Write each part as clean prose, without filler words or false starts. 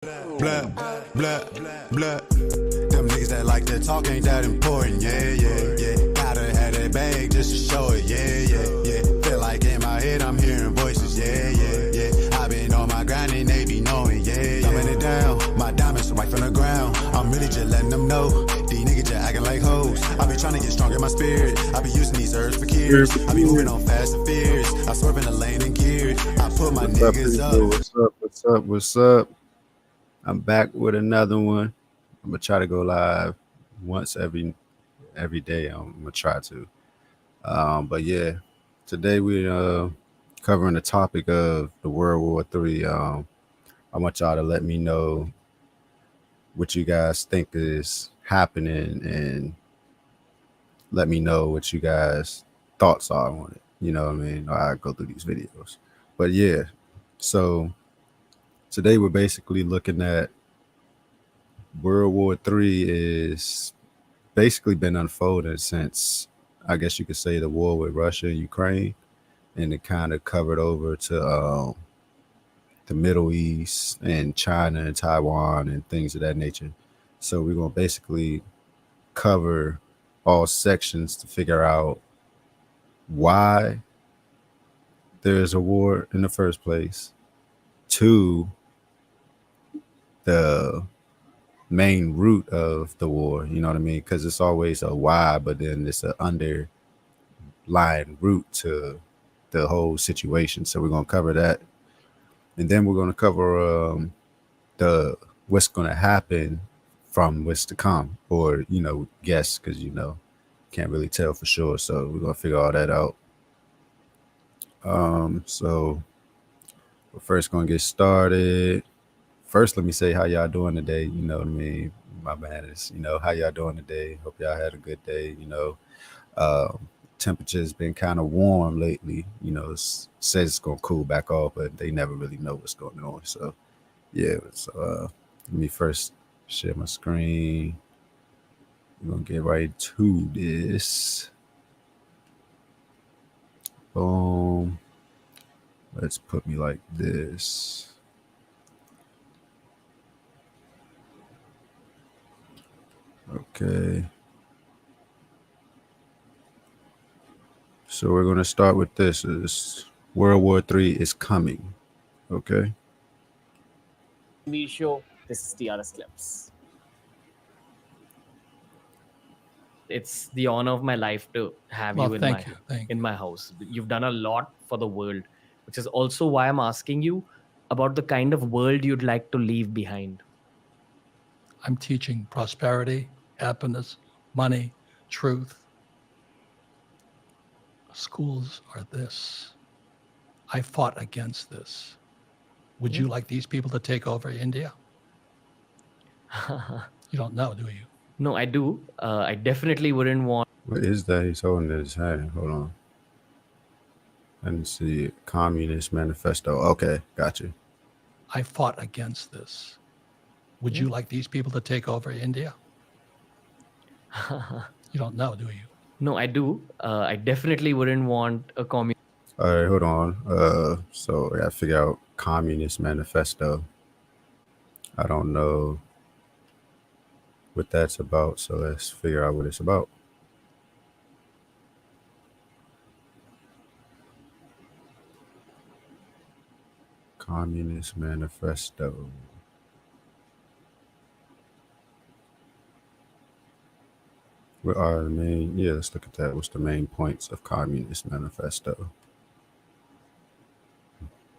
Blah, blah, blah. Them niggas that like to talk ain't that important. Yeah, yeah, yeah. Gotta have that bag just to show it. Yeah, yeah, yeah. Feel like in my head I'm hearing voices. Yeah, yeah, yeah. I been on my grind and they be knowing. Yeah, yeah. Dumbing it down. My diamonds right from the ground. I'm really just letting them know. These niggas just acting like hoes. I be trying to get strong in my spirit. I be using these herbs for cures. I be moving on fast and fierce. I swerve in the lane and gear. I put my niggas up. What's up? I'm back with another one. I'm gonna try to go live once every day. I'm gonna try to. But yeah, today we're covering the topic of the World War III. I want y'all to let me know what you guys think is happening and let me know what you guys thoughts are on it. You know what I mean? I go through these videos. But yeah, so today we're basically looking at World War III is basically been unfolding since I guess you could say the war with Russia and Ukraine, and it kind of covered over to the Middle East and China and Taiwan and things of that nature. So we're gonna basically cover all sections to figure out why there is a war in the first place, two, the main root of the war, you know what I mean? Because it's always a why, but then it's an underlying root to the whole situation. So we're gonna cover that, and then we're gonna cover the what's gonna happen from what's to come, or guess, because can't really tell for sure. So we're gonna figure all that out. So we're first gonna get started. First, let me say how y'all doing today. You know what I mean? My man is, how y'all doing today? Hope y'all had a good day. Temperature's been kind of warm lately. Says it's gonna cool back off, but they never really know what's going on. So, yeah. So, let me first share my screen. We're gonna get right to this. Boom. Let's put me like this. Okay. So we're going to start with this. Is World War III is coming. Okay. TV show. This is TRS Clips. It's the honor of my life to have you in my house. You've done a lot for the world, which is also why I'm asking you about the kind of world you'd like to leave behind. I'm teaching prosperity, happiness, money, truth. Schools are this. I fought against this. Would you like these people to take over India? You don't know, do you? No, I do. I definitely wouldn't want. What is that he's holding in his hand? Hold on. Let me see. Communist Manifesto. Okay, got you. I fought against this. Would you like these people to take over India? You don't know, do you? No, I do. I definitely wouldn't want a communist. All right, hold on. So I gotta figure out Communist Manifesto. I don't know what that's about, so let's figure out what it's about. Communist Manifesto. What are the main? Yeah, let's look at that. What's the main points of Communist Manifesto?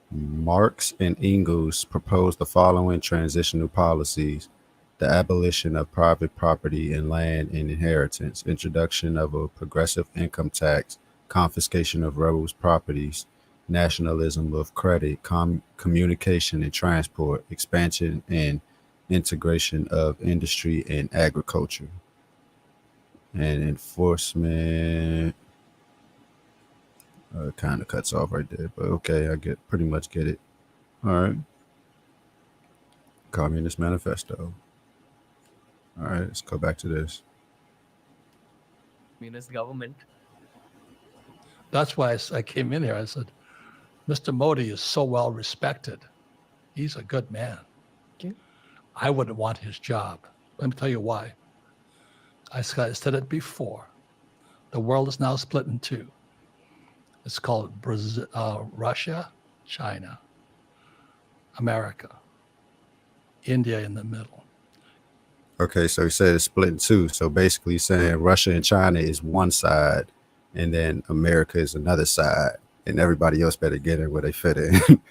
Marx and Engels proposed the following transitional policies: the abolition of private property in land and inheritance, introduction of a progressive income tax, confiscation of rebels' properties, nationalism of credit, communication and transport, expansion and integration of industry and agriculture, and enforcement. Kind of cuts off right there, but okay, I pretty much get it. All right. Communist Manifesto. All right, let's go back to this. Communist government. That's why I came in here. I said, Mr. Modi is so well respected. He's a good man. Okay. I wouldn't want his job. Let me tell you why. I said it before. The world is now split in two. It's called Russia, China, America, India in the middle. Okay, so he said it's split in two. So basically saying Russia and China is one side, and then America is another side, and everybody else better get in where they fit in.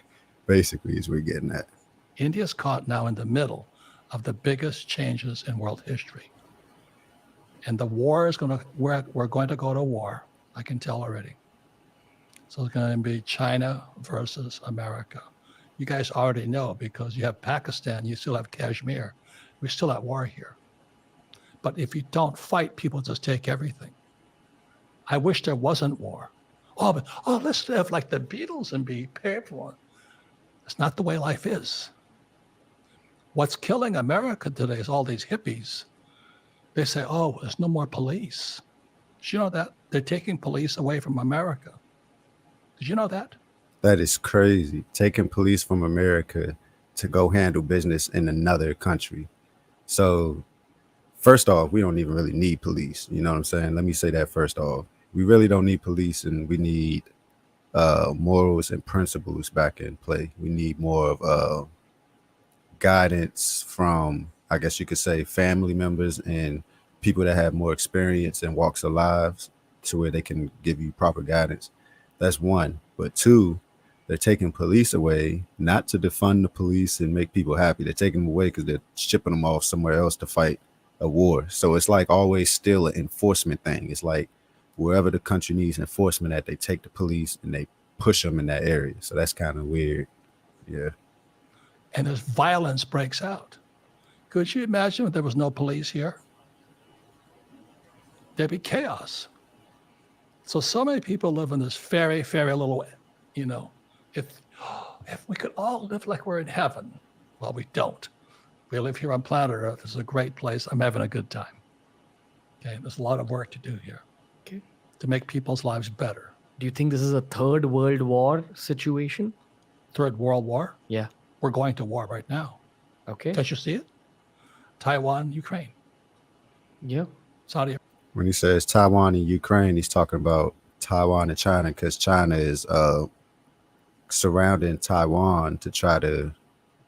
Basically, is we're getting at. India's caught now in the middle of the biggest changes in world history. And the war is we're going to go to war. I can tell already. So it's going to be China versus America. You guys already know because you have Pakistan, you still have Kashmir. We're still at war here. But if you don't fight, people just take everything. I wish there wasn't war. Let's live like the Beatles and be paid for. It's not the way life is. What's killing America today is all these hippies. They say, there's no more police. Did you know that? They're taking police away from America. Did you know that? That is crazy. Taking police from America to go handle business in another country. So first off, we don't even really need police. You know what I'm saying? Let me say that first off. We really don't need police, and we need morals and principles back in play. We need more of guidance from, I guess you could say, family members and people that have more experience and walks of lives to where they can give you proper guidance. That's one. But two, they're taking police away, not to defund the police and make people happy. They're taking them away because they're shipping them off somewhere else to fight a war. So it's like always still an enforcement thing. It's like wherever the country needs enforcement at, they take the police and they push them in that area. So that's kind of weird. Yeah. And as violence breaks out. Could you imagine if there was no police here? There'd be chaos. So many people live in this very, very little, if we could all live like we're in heaven. Well, we don't. We live here on planet Earth. It's a great place. I'm having a good time. Okay, there's a lot of work to do here. Okay. To make people's lives better. Do you think this is a third world war situation? Third World War? Yeah. We're going to war right now. Okay. Can't you see it? Taiwan, Ukraine. Yeah. Saudi. When he says Taiwan and Ukraine, he's talking about Taiwan and China, because China is surrounding Taiwan to try to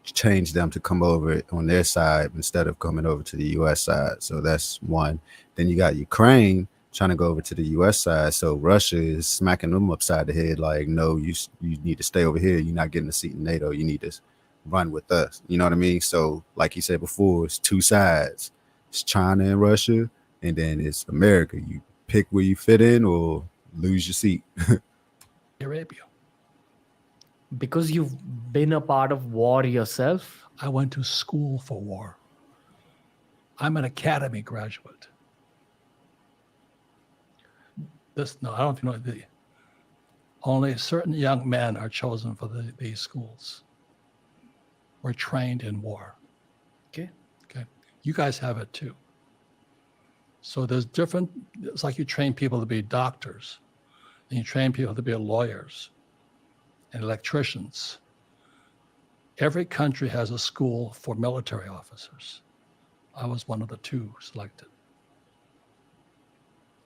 change them to come over on their side instead of coming over to the U.S. side. So that's one. Then you got Ukraine trying to go over to the U.S. side. So Russia is smacking them upside the head like, no, you need to stay over here. You're not getting a seat in NATO. You need to run with us. You know what I mean? So like he said before, it's two sides. It's China and Russia, and then it's America. You pick where you fit in or lose your seat. Arabia. Because you've been a part of war yourself? I went to school for war. I'm an academy graduate. I don't know. Only certain young men are chosen for these schools. We're trained in war. Okay. You guys have it too. So it's like you train people to be doctors, and you train people to be lawyers and electricians. Every country has a school for military officers. I was one of the two selected.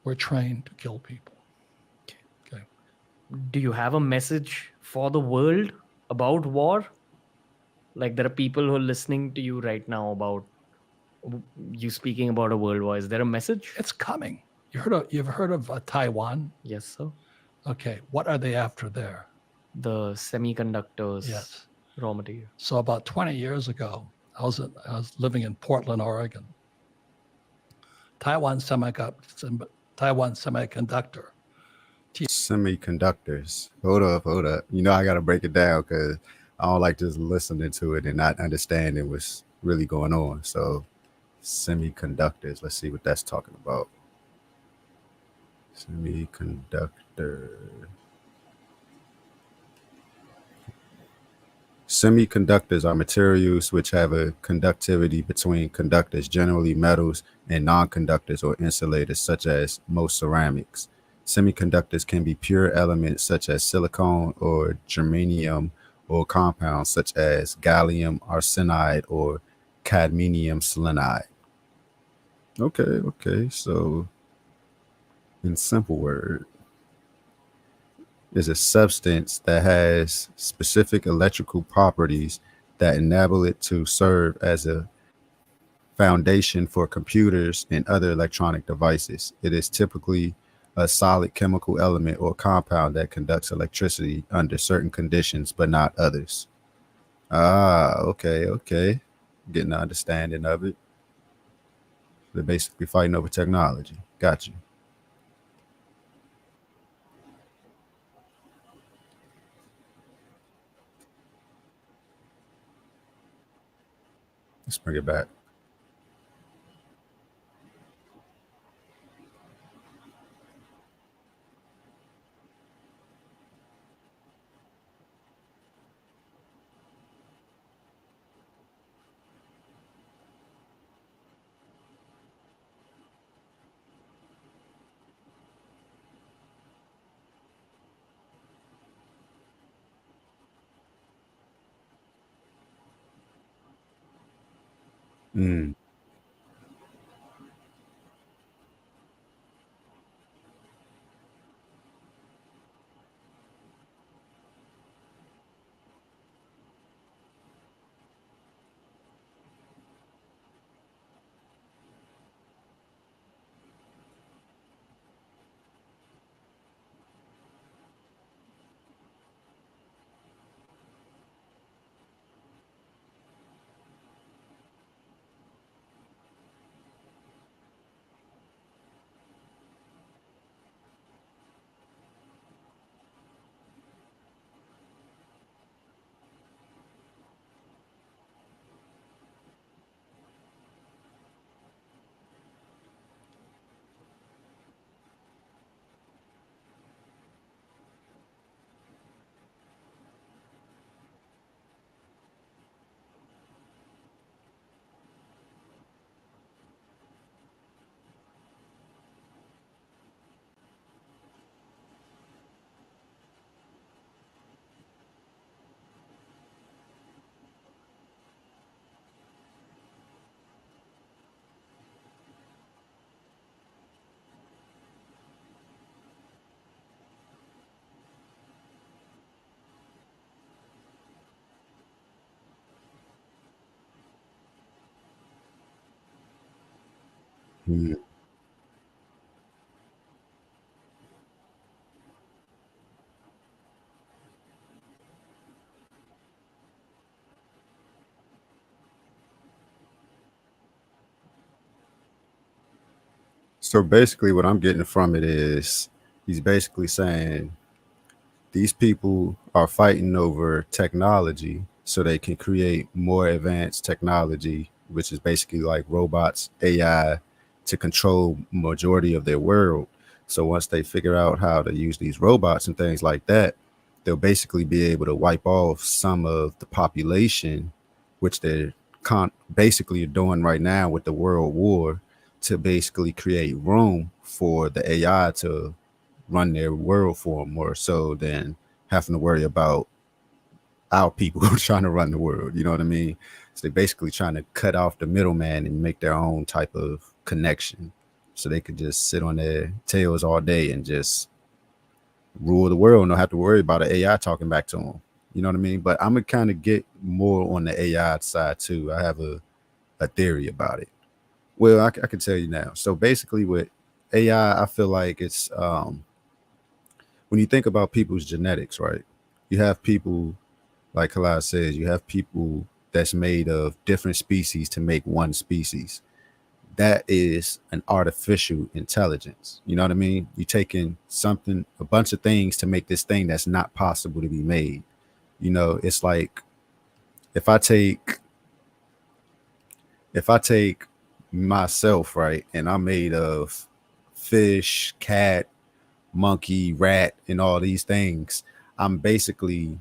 We're trained to kill people. Okay. Do you have a message for the world about war? Like there are people who are listening to you right now about you speaking about a world war. Is there a message? It's coming. You've heard of Taiwan? Yes, sir. Okay. What are they after there? The semiconductors. Yes. Raw material. So about 20 years ago, I was living in Portland, Oregon. Taiwan Semiconductor. Semiconductors. Hold up. You know, I got to break it down because I don't like just listening to it and not understanding what's really going on. So semiconductors, let's see what that's talking about. Semiconductor. Semiconductors are materials which have a conductivity between conductors, generally metals, and non-conductors or insulators, such as most ceramics. Semiconductors can be pure elements such as silicon or germanium, or compounds such as gallium arsenide or cadmium selenide. Okay. So, in simple word, is a substance that has specific electrical properties that enable it to serve as a foundation for computers and other electronic devices. It is typically a solid chemical element or compound that conducts electricity under certain conditions, but not others. Okay. Getting an understanding of it. They're basically fighting over technology. Got you. Let's bring it back. Mm. Mm. So basically, what I'm getting from it is he's basically saying these people are fighting over technology so they can create more advanced technology, which is basically like robots, AI, to control majority of their world. So once they figure out how to use these robots and things like that, they'll basically be able to wipe off some of the population, which they're basically doing right now with the world war, to basically create room for the AI to run their world for them more so than having to worry about our people trying to run the world. You know what I mean? So they're basically trying to cut off the middleman and make their own type of connection so they could just sit on their tails all day and just rule the world and don't have to worry about an AI talking back to them. You know what I mean? But I'm gonna kind of get more on the AI side too. I have a theory about it. Well, I can tell you now. So basically with AI, I feel like it's when you think about people's genetics, right? You have people, like Kalai says, you have people that's made of different species to make one species. That is an artificial intelligence. You know what I mean? You're taking something, a bunch of things to make this thing that's not possible to be made. You know, it's like if I take if I take myself, right, and I'm made of fish, cat, monkey, rat, and all these things, I'm basically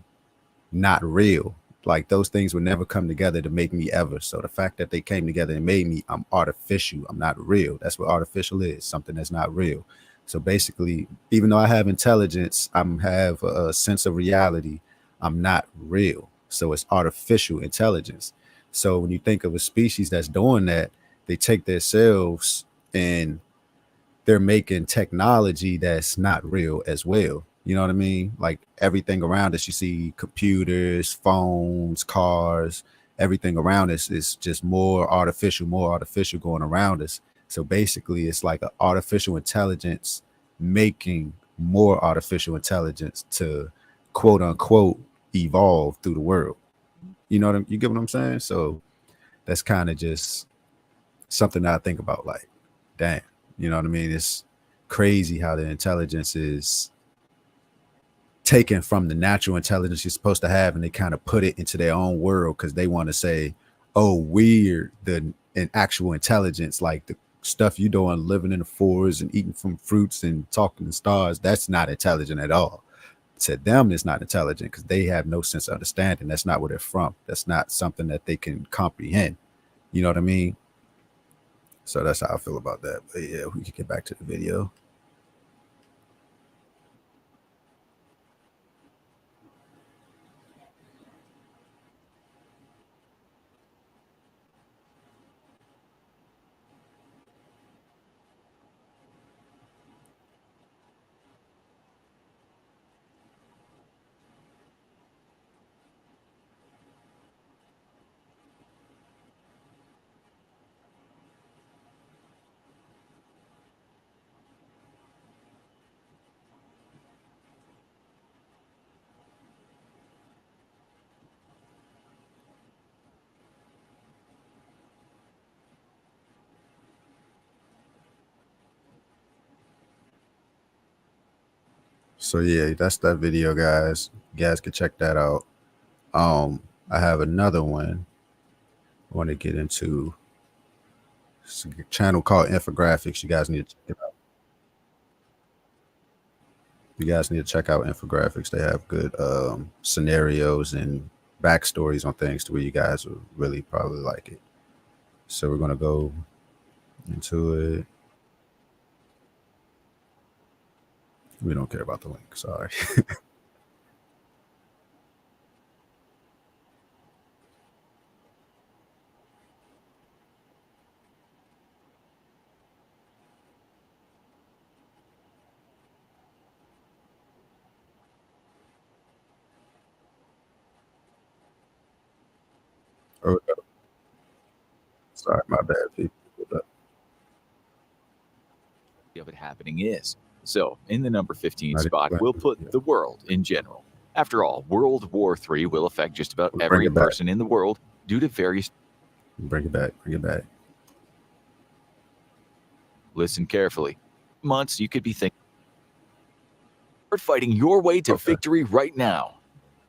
not real. Like those things would never come together to make me ever. So the fact that they came together and made me, I'm artificial. I'm not real. That's what artificial is, something that's not real. So basically, even though I have intelligence, I have a sense of reality, I'm not real. So it's artificial intelligence. So when you think of a species that's doing that, they take their selves and they're making technology that's not real as well. You know what I mean? Like everything around us, you see computers, phones, cars, everything around us is just more artificial going around us. So basically, it's like an artificial intelligence making more artificial intelligence to quote unquote evolve through the world. You know you get what I'm saying? So that's kind of just something that I think about, like, damn, you know what I mean? It's crazy how the intelligence is taken from the natural intelligence you're supposed to have, and they kind of put it into their own world because they want to say, oh, we're an actual intelligence, like the stuff you doing, living in the forest and eating from fruits and talking to stars, that's not intelligent at all. To them, it's not intelligent because they have no sense of understanding. That's not where they're from. That's not something that they can comprehend. You know what I mean? So that's how I feel about that. But yeah, we can get back to the video. So yeah, that's that video, guys. You guys can check that out. I have another one I want to get into. It's a channel called Infographics. You guys need to check it out. You guys need to check out Infographics. They have good scenarios and backstories on things to where you guys will really probably like it. So we're gonna go into it. We don't care about the link. Sorry. Oh, no. Sorry, my bad, people. Of it happening is. So, in the number 15 spot, we'll put the world in general. After all, World War III will affect just about every person in the world due to various... Bring it back. Bring it back. Listen carefully. Months you could be thinking... Start fighting your way to victory right now.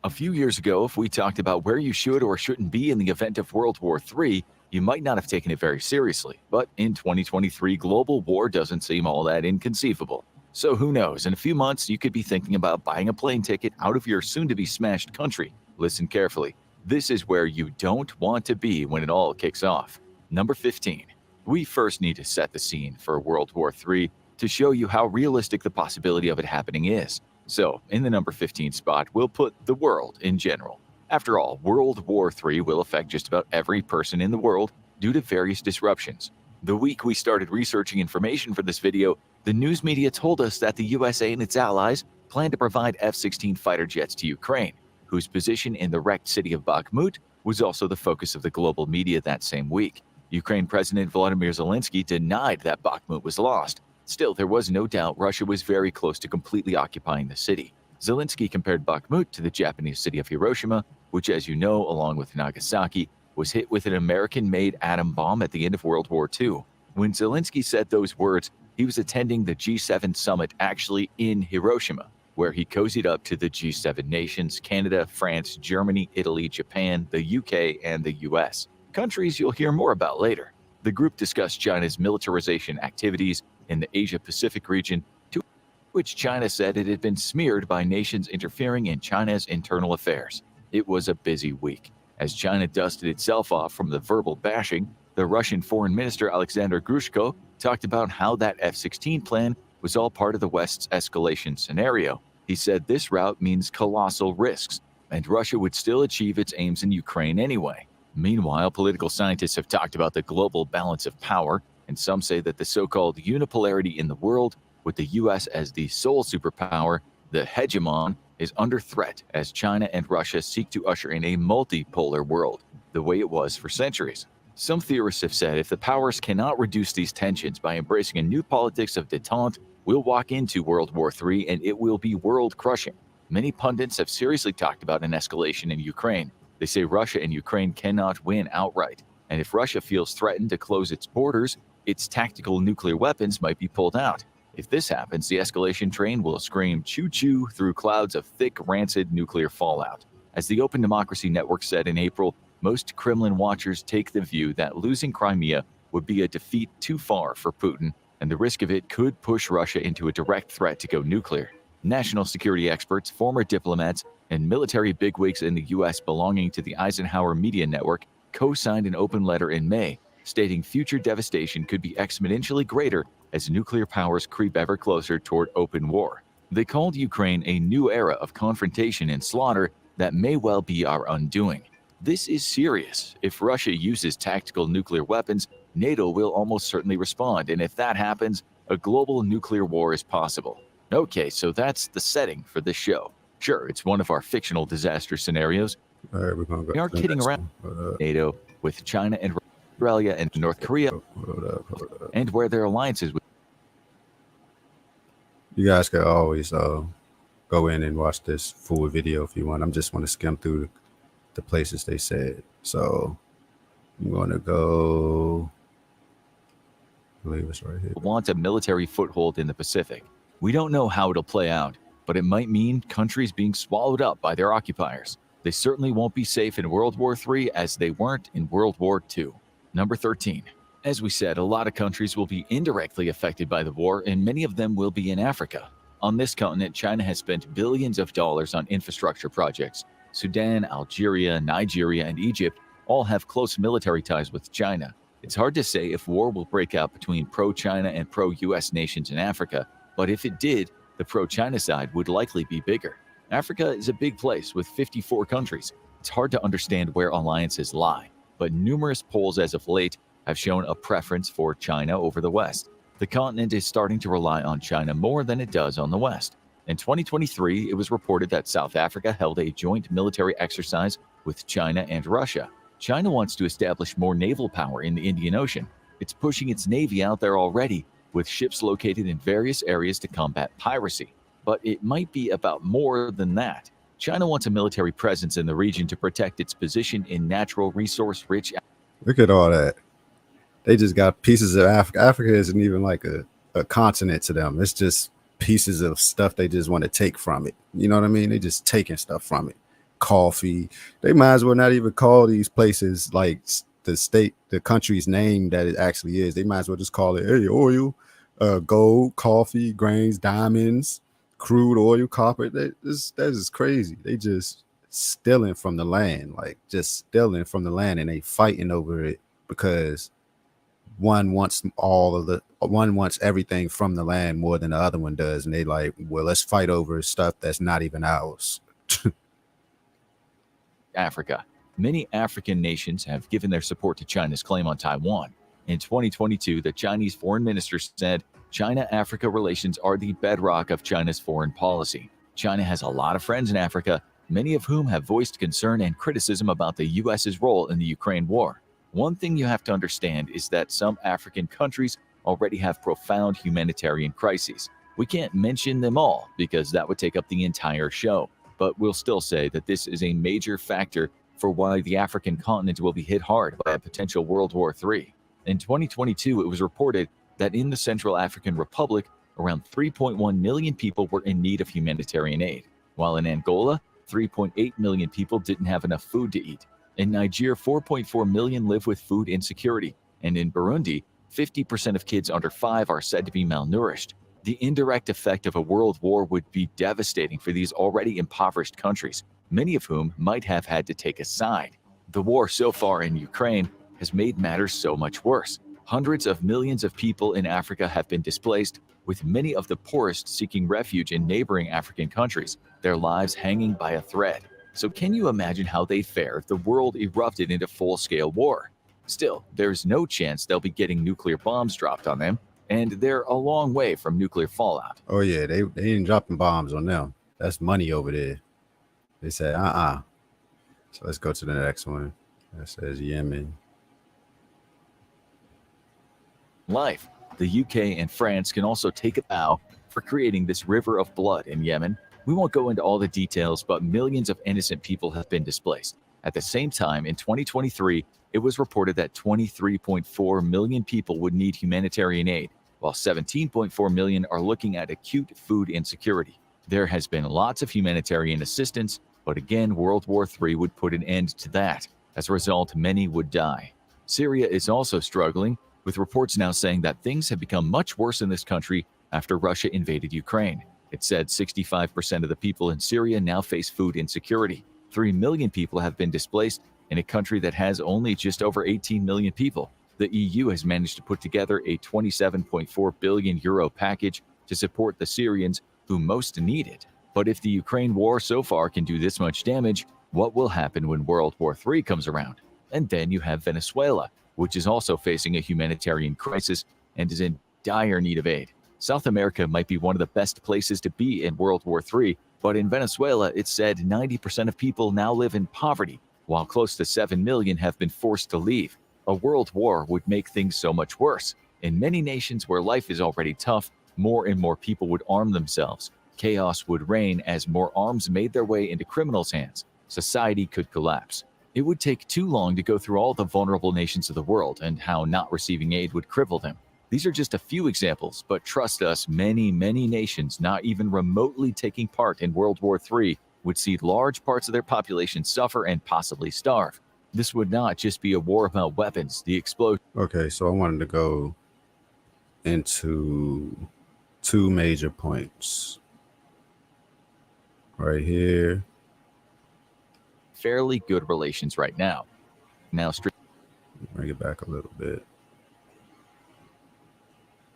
A few years ago, if we talked about where you should or shouldn't be in the event of World War III, you might not have taken it very seriously. But in 2023, global war doesn't seem all that inconceivable. So who knows, in a few months, you could be thinking about buying a plane ticket out of your soon-to-be-smashed country. Listen carefully. This is where you don't want to be when it all kicks off. Number 15. We first need to set the scene for World War III to show you how realistic the possibility of it happening is. So, in the number 15 spot, we'll put the world in general. After all, World War III will affect just about every person in the world due to various disruptions. The week we started researching information for this video, the news media told us that the USA and its allies plan to provide F-16 fighter jets to Ukraine, whose position in the wrecked city of Bakhmut was also the focus of the global media that same week. Ukraine President Volodymyr Zelensky denied that Bakhmut was lost. Still, there was no doubt Russia was very close to completely occupying the city. Zelensky compared Bakhmut to the Japanese city of Hiroshima, which, as you know, along with Nagasaki, was hit with an American-made atom bomb at the end of World War II. When Zelensky said those words, he was attending the G7 summit actually in Hiroshima, where he cozied up to the G7 nations, Canada, France, Germany, Italy, Japan, the UK, and the US. Countries you'll hear more about later. The group discussed China's militarization activities in the Asia-Pacific region, to which China said it had been smeared by nations interfering in China's internal affairs. It was a busy week. As China dusted itself off from the verbal bashing, the Russian Foreign Minister Alexander Grushko talked about how that F-16 plan was all part of the West's escalation scenario. He said this route means colossal risks, and Russia would still achieve its aims in Ukraine anyway. Meanwhile, political scientists have talked about the global balance of power, and some say that the so-called unipolarity in the world, with the US as the sole superpower, the hegemon, is under threat as China and Russia seek to usher in a multipolar world, the way it was for centuries. Some theorists have said if the powers cannot reduce these tensions by embracing a new politics of détente, we'll walk into World War III and it will be world-crushing. Many pundits have seriously talked about an escalation in Ukraine. They say Russia and Ukraine cannot win outright, and if Russia feels threatened to close its borders, its tactical nuclear weapons might be pulled out. If this happens, the escalation train will scream choo-choo through clouds of thick, rancid nuclear fallout. As the Open Democracy Network said in April, most Kremlin watchers take the view that losing Crimea would be a defeat too far for Putin, and the risk of it could push Russia into a direct threat to go nuclear. National security experts, former diplomats, and military bigwigs in the U.S. belonging to the Eisenhower Media Network co-signed an open letter in May, stating future devastation could be exponentially greater as nuclear powers creep ever closer toward open war. They called Ukraine a new era of confrontation and slaughter that may well be our undoing. This is serious. If Russia uses tactical nuclear weapons, NATO will almost certainly respond, and if that happens, a global nuclear war is possible. Okay, so that's the setting for this show. Sure, it's one of our fictional disaster scenarios. All right, we're gonna go. We aren't kidding around. NATO with China and Australia and North Korea, Hold up. and where their alliances with. You guys can always go in and watch this full video if you want. I'm just want to skim through the places they said. So I'm going to go. I believe it's right here. Want a military foothold in the Pacific. We don't know how it'll play out, but it might mean countries being swallowed up by their occupiers. They certainly won't be safe in World War III as they weren't in World War II. Number 13. As we said, a lot of countries will be indirectly affected by the war, and many of them will be in Africa. On this continent, China has spent billions of dollars on infrastructure projects. Sudan, Algeria, Nigeria, and Egypt all have close military ties with China. It's hard to say if war will break out between pro-China and pro-US nations in Africa, but if it did, the pro-China side would likely be bigger. Africa is a big place with 54 countries. It's hard to understand where alliances lie, but numerous polls as of late have shown a preference for China over the West. The continent is starting to rely on China more than it does on the West. In 2023, it was reported that South Africa held a joint military exercise with China and Russia. China wants to establish more naval power in the Indian Ocean. It's pushing its navy out there already, with ships located in various areas to combat piracy. But it might be about more than that. China wants a military presence in the region to protect its position in natural resource-rich. Look at all that. They just got pieces of Africa. Africa isn't even like a continent to them. It's just pieces of stuff they just want to take from it. You know what I mean? They just taking stuff from it. Coffee. They might as well not even call these places like the country's name that it actually is. They might as well just call it, hey, oil, gold, coffee, grains, diamonds, crude oil, copper. That is crazy. They just stealing from the land, like just stealing from the land, and they fighting over it because one wants everything from the land more than the other one does, and they like, well, let's fight over stuff that's not even ours. Africa. Many African nations have given their support to China's claim on Taiwan. In 2022, the Chinese foreign minister said, China-Africa relations are the bedrock of China's foreign policy. China has a lot of friends in Africa, many of whom have voiced concern and criticism about the U.S.'s role in the Ukraine war. One thing you have to understand is that some African countries already have profound humanitarian crises. We can't mention them all because that would take up the entire show, but we'll still say that this is a major factor for why the African continent will be hit hard by a potential World War III. In 2022, it was reported that in the Central African Republic, around 3.1 million people were in need of humanitarian aid, while in Angola, 3.8 million people didn't have enough food to eat. In Nigeria, 4.4 million live with food insecurity, and in Burundi, 50% of kids under 5 are said to be malnourished. The indirect effect of a world war would be devastating for these already impoverished countries, many of whom might have had to take a side. The war so far in Ukraine has made matters so much worse. Hundreds of millions of people in Africa have been displaced, with many of the poorest seeking refuge in neighboring African countries, their lives hanging by a thread. So can you imagine how they'd fare if the world erupted into full-scale war? Still, there's no chance they'll be getting nuclear bombs dropped on them, and they're a long way from nuclear fallout. Oh yeah, they ain't dropping bombs on them. That's money over there. They said, So let's go to the next one. That says Yemen. Life. The UK and France can also take a bow for creating this river of blood in Yemen. We won't go into all the details, but millions of innocent people have been displaced. At the same time, in 2023, it was reported that 23.4 million people would need humanitarian aid, while 17.4 million are looking at acute food insecurity. There has been lots of humanitarian assistance, but again, World War III would put an end to that. As a result, many would die. Syria is also struggling, with reports now saying that things have become much worse in this country after Russia invaded Ukraine. It said 65% of the people in Syria now face food insecurity. 3 million people have been displaced in a country that has only just over 18 million people. The EU has managed to put together a 27.4 billion euro package to support the Syrians who most need it. But if the Ukraine war so far can do this much damage, what will happen when World War III comes around? And then you have Venezuela, which is also facing a humanitarian crisis and is in dire need of aid. South America might be one of the best places to be in World War III, but in Venezuela, it's said 90% of people now live in poverty, while close to 7 million have been forced to leave. A world war would make things so much worse. In many nations where life is already tough, more and more people would arm themselves. Chaos would reign as more arms made their way into criminals' hands. Society could collapse. It would take too long to go through all the vulnerable nations of the world and how not receiving aid would cripple them. These are just a few examples, but trust us, many nations not even remotely taking part in World War III would see large parts of their population suffer and possibly starve. This would not just be a war about weapons. The explosion. Okay, so I wanted to go into 2 major points. Right here. Fairly good relations right now. Bring it back a little bit.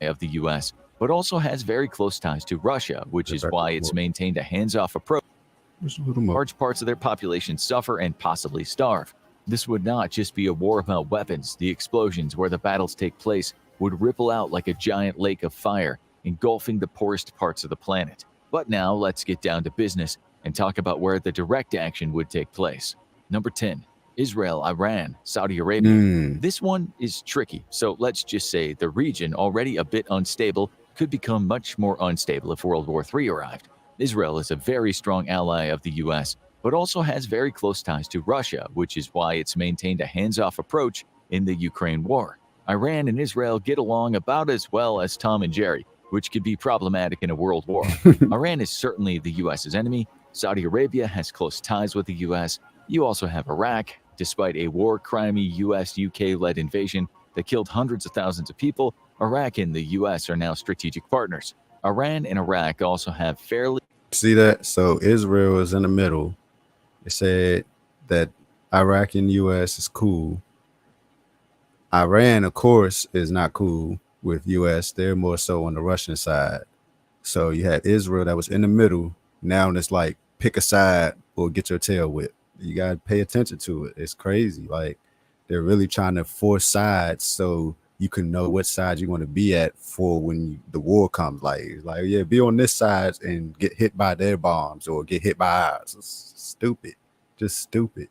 Of the US, but also has very close ties to Russia, which is why it's maintained a hands-off approach. Large parts of their population suffer and possibly starve. This would not just be a war about weapons. The explosions where the battles take place would ripple out like a giant lake of fire, engulfing the poorest parts of the planet. But now let's get down to business and talk about where the direct action would take place. Number 10. Israel, Iran, Saudi Arabia. This one is tricky, so let's just say the region, already a bit unstable, could become much more unstable if World War III arrived. Israel is a very strong ally of the US, but also has very close ties to Russia, which is why it's maintained a hands-off approach in the Ukraine war. Iran and Israel get along about as well as Tom and Jerry, which could be problematic in a world war. Iran is certainly the US's enemy. Saudi Arabia has close ties with the US. You also have Iraq. Despite a war-crimey US-UK-led invasion that killed hundreds of thousands of people, Iraq and the US are now strategic partners. Iran and Iraq also have fairly... See that? So Israel is in the middle. It said that Iraq and US is cool. Iran, of course, is not cool with US. They're more so on the Russian side. So you had Israel that was in the middle. Now it's like, pick a side or get your tail whipped. You got to pay attention to it. It's crazy. Like, they're really trying to force sides so you can know what side you want to be at for when the war comes. Like, yeah, be on this side and get hit by their bombs or get hit by ours. It's stupid. Just stupid.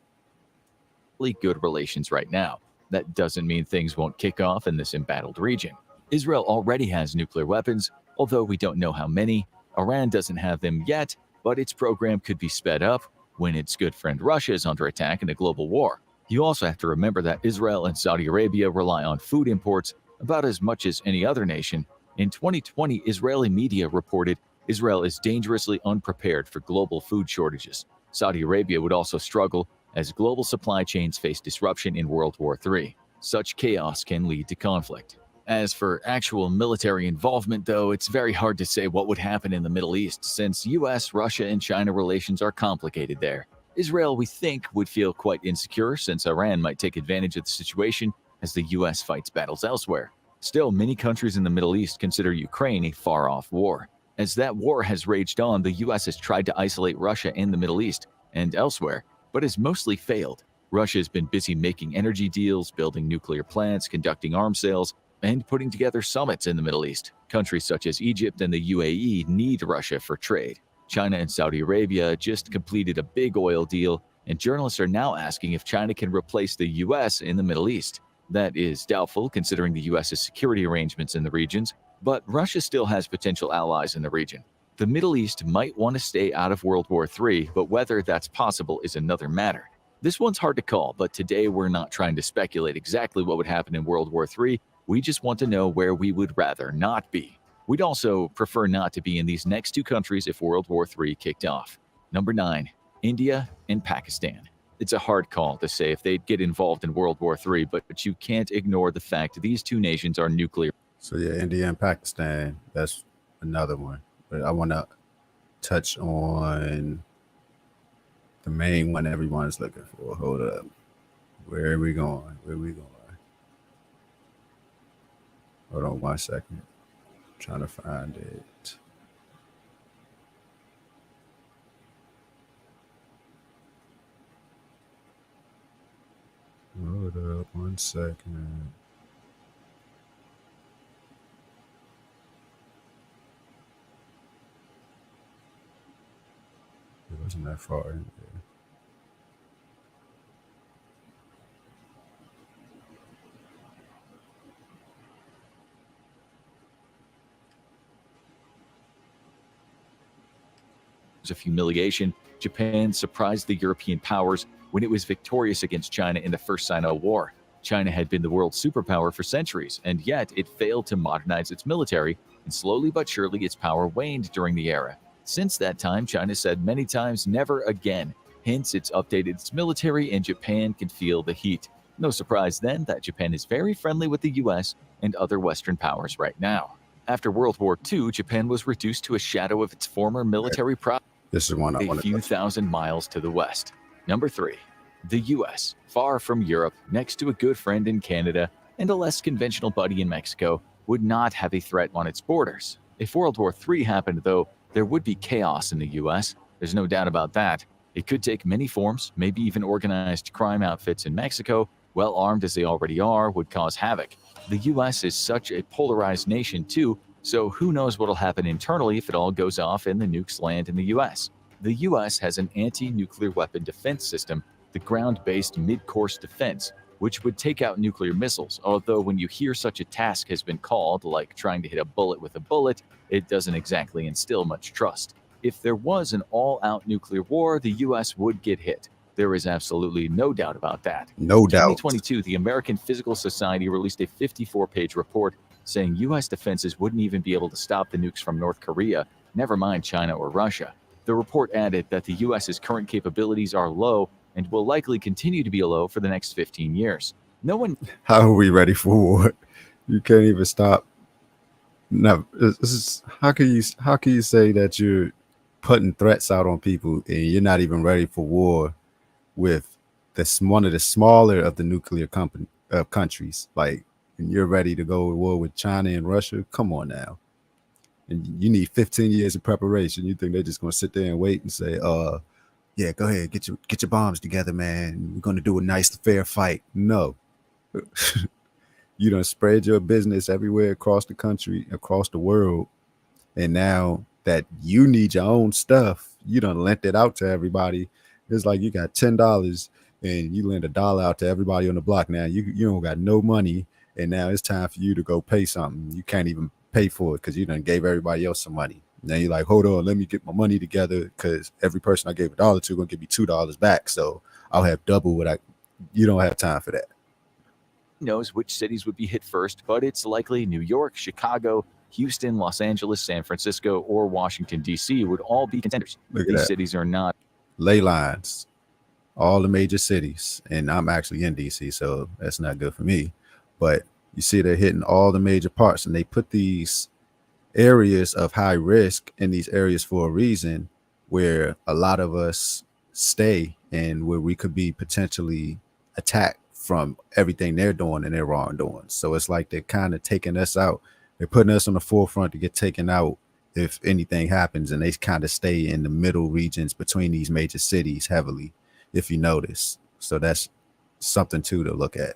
Good relations right now. That doesn't mean things won't kick off in this embattled region. Israel already has nuclear weapons, although we don't know how many. Iran doesn't have them yet, but its program could be sped up when its good friend Russia is under attack in a global war. You also have to remember that Israel and Saudi Arabia rely on food imports about as much as any other nation. In 2020, Israeli media reported Israel is dangerously unprepared for global food shortages. Saudi Arabia would also struggle as global supply chains face disruption in World War III. Such chaos can lead to conflict. As for actual military involvement, though, it's very hard to say what would happen in the Middle East, since US, Russia, and China relations are complicated there. Israel, we think, would feel quite insecure, since Iran might take advantage of the situation as the US fights battles elsewhere. Still, many countries in the Middle East consider Ukraine a far-off war. As that war has raged on, the US has tried to isolate Russia and the Middle East, and elsewhere, but has mostly failed. Russia has been busy making energy deals, building nuclear plants, conducting arms sales, and putting together summits in the Middle East. Countries such as Egypt and the UAE need Russia for trade. China and Saudi Arabia just completed a big oil deal, and journalists are now asking if China can replace the US in the Middle East. That is doubtful considering the US's security arrangements in the regions, but Russia still has potential allies in the region. The Middle East might want to stay out of World War III, but whether that's possible is another matter. This one's hard to call, but today we're not trying to speculate exactly what would happen in World War III. We just want to know where we would rather not be. We'd also prefer not to be in these next two countries if World War III kicked off. Number 9, India and Pakistan. It's a hard call to say if they'd get involved in World War III, but you can't ignore the fact these two nations are nuclear. So yeah, India and Pakistan, that's another one. But I want to touch on the main one everyone's looking for. Hold up. Where are we going? Where are we going? Hold on 1 second. I'm trying to find it. Hold up 1 second. It wasn't that far in there. Of humiliation, Japan surprised the European powers when it was victorious against China in the First Sino War. China had been the world's superpower for centuries, and yet it failed to modernize its military, and slowly but surely its power waned during the era. Since that time, China said many times never again. Hence, it's updated its military, and Japan can feel the heat. No surprise then that Japan is very friendly with the US and other Western powers right now. After World War II, Japan was reduced to a shadow of its former military prowess. This is one I want a few thousand miles to the west. Number 3, the US, far from Europe, next to a good friend in Canada and a less conventional buddy in Mexico, would not have a threat on its borders. If World War III happened, though, there would be chaos in the US. There's no doubt about that. It could take many forms, maybe even organized crime outfits in Mexico, well armed as they already are, would cause havoc. The US is such a polarized nation, too, so who knows what'll happen internally if it all goes off and the nukes land in the US. The US has an anti-nuclear weapon defense system, the ground-based mid-course defense, which would take out nuclear missiles, although when you hear such a task has been called, like trying to hit a bullet with a bullet, it doesn't exactly instill much trust. If there was an all-out nuclear war, the US would get hit. There is absolutely no doubt about that. No doubt. In 2022, the American Physical Society released a 54-page report saying U.S. defenses wouldn't even be able to stop the nukes from North Korea, never mind China or Russia. The report added that the U.S.'s current capabilities are low and will likely continue to be low for the next 15 years. No one... How are we ready for war? You can't even stop. No, this is, how can you say that you're putting threats out on people and you're not even ready for war with one of the smaller of the nuclear countries? Like, and you're ready to go to war with China and Russia? Come on now. And you need 15 years of preparation. You think they're just going to sit there and wait and say, yeah, go ahead, get your bombs together, man. We're going to do a nice, fair fight. No. You done spread your business everywhere across the country, across the world. And now that you need your own stuff, you done lent it out to everybody. It's like you got $10 and you lend $1 out to everybody on the block. Now you don't got no money. And now it's time for you to go pay something. You can't even pay for it because you done gave everybody else some money. Now you're like, hold on, let me get my money together because every person I gave $1 to going to give me $2 back. So I'll have double what you don't have time for that. Knows which cities would be hit first, but it's likely New York, Chicago, Houston, Los Angeles, San Francisco, or Washington, D.C. would all be contenders. These cities are not. Ley lines, all the major cities. And I'm actually in D.C., so that's not good for me. But you see they're hitting all the major parts, and they put these areas of high risk in these areas for a reason, where a lot of us stay and where we could be potentially attacked from everything they're doing and their wrongdoing. So it's like they're kind of taking us out. They're putting us on the forefront to get taken out if anything happens, and they kind of stay in the middle regions between these major cities heavily, if you notice. So that's something too to look at.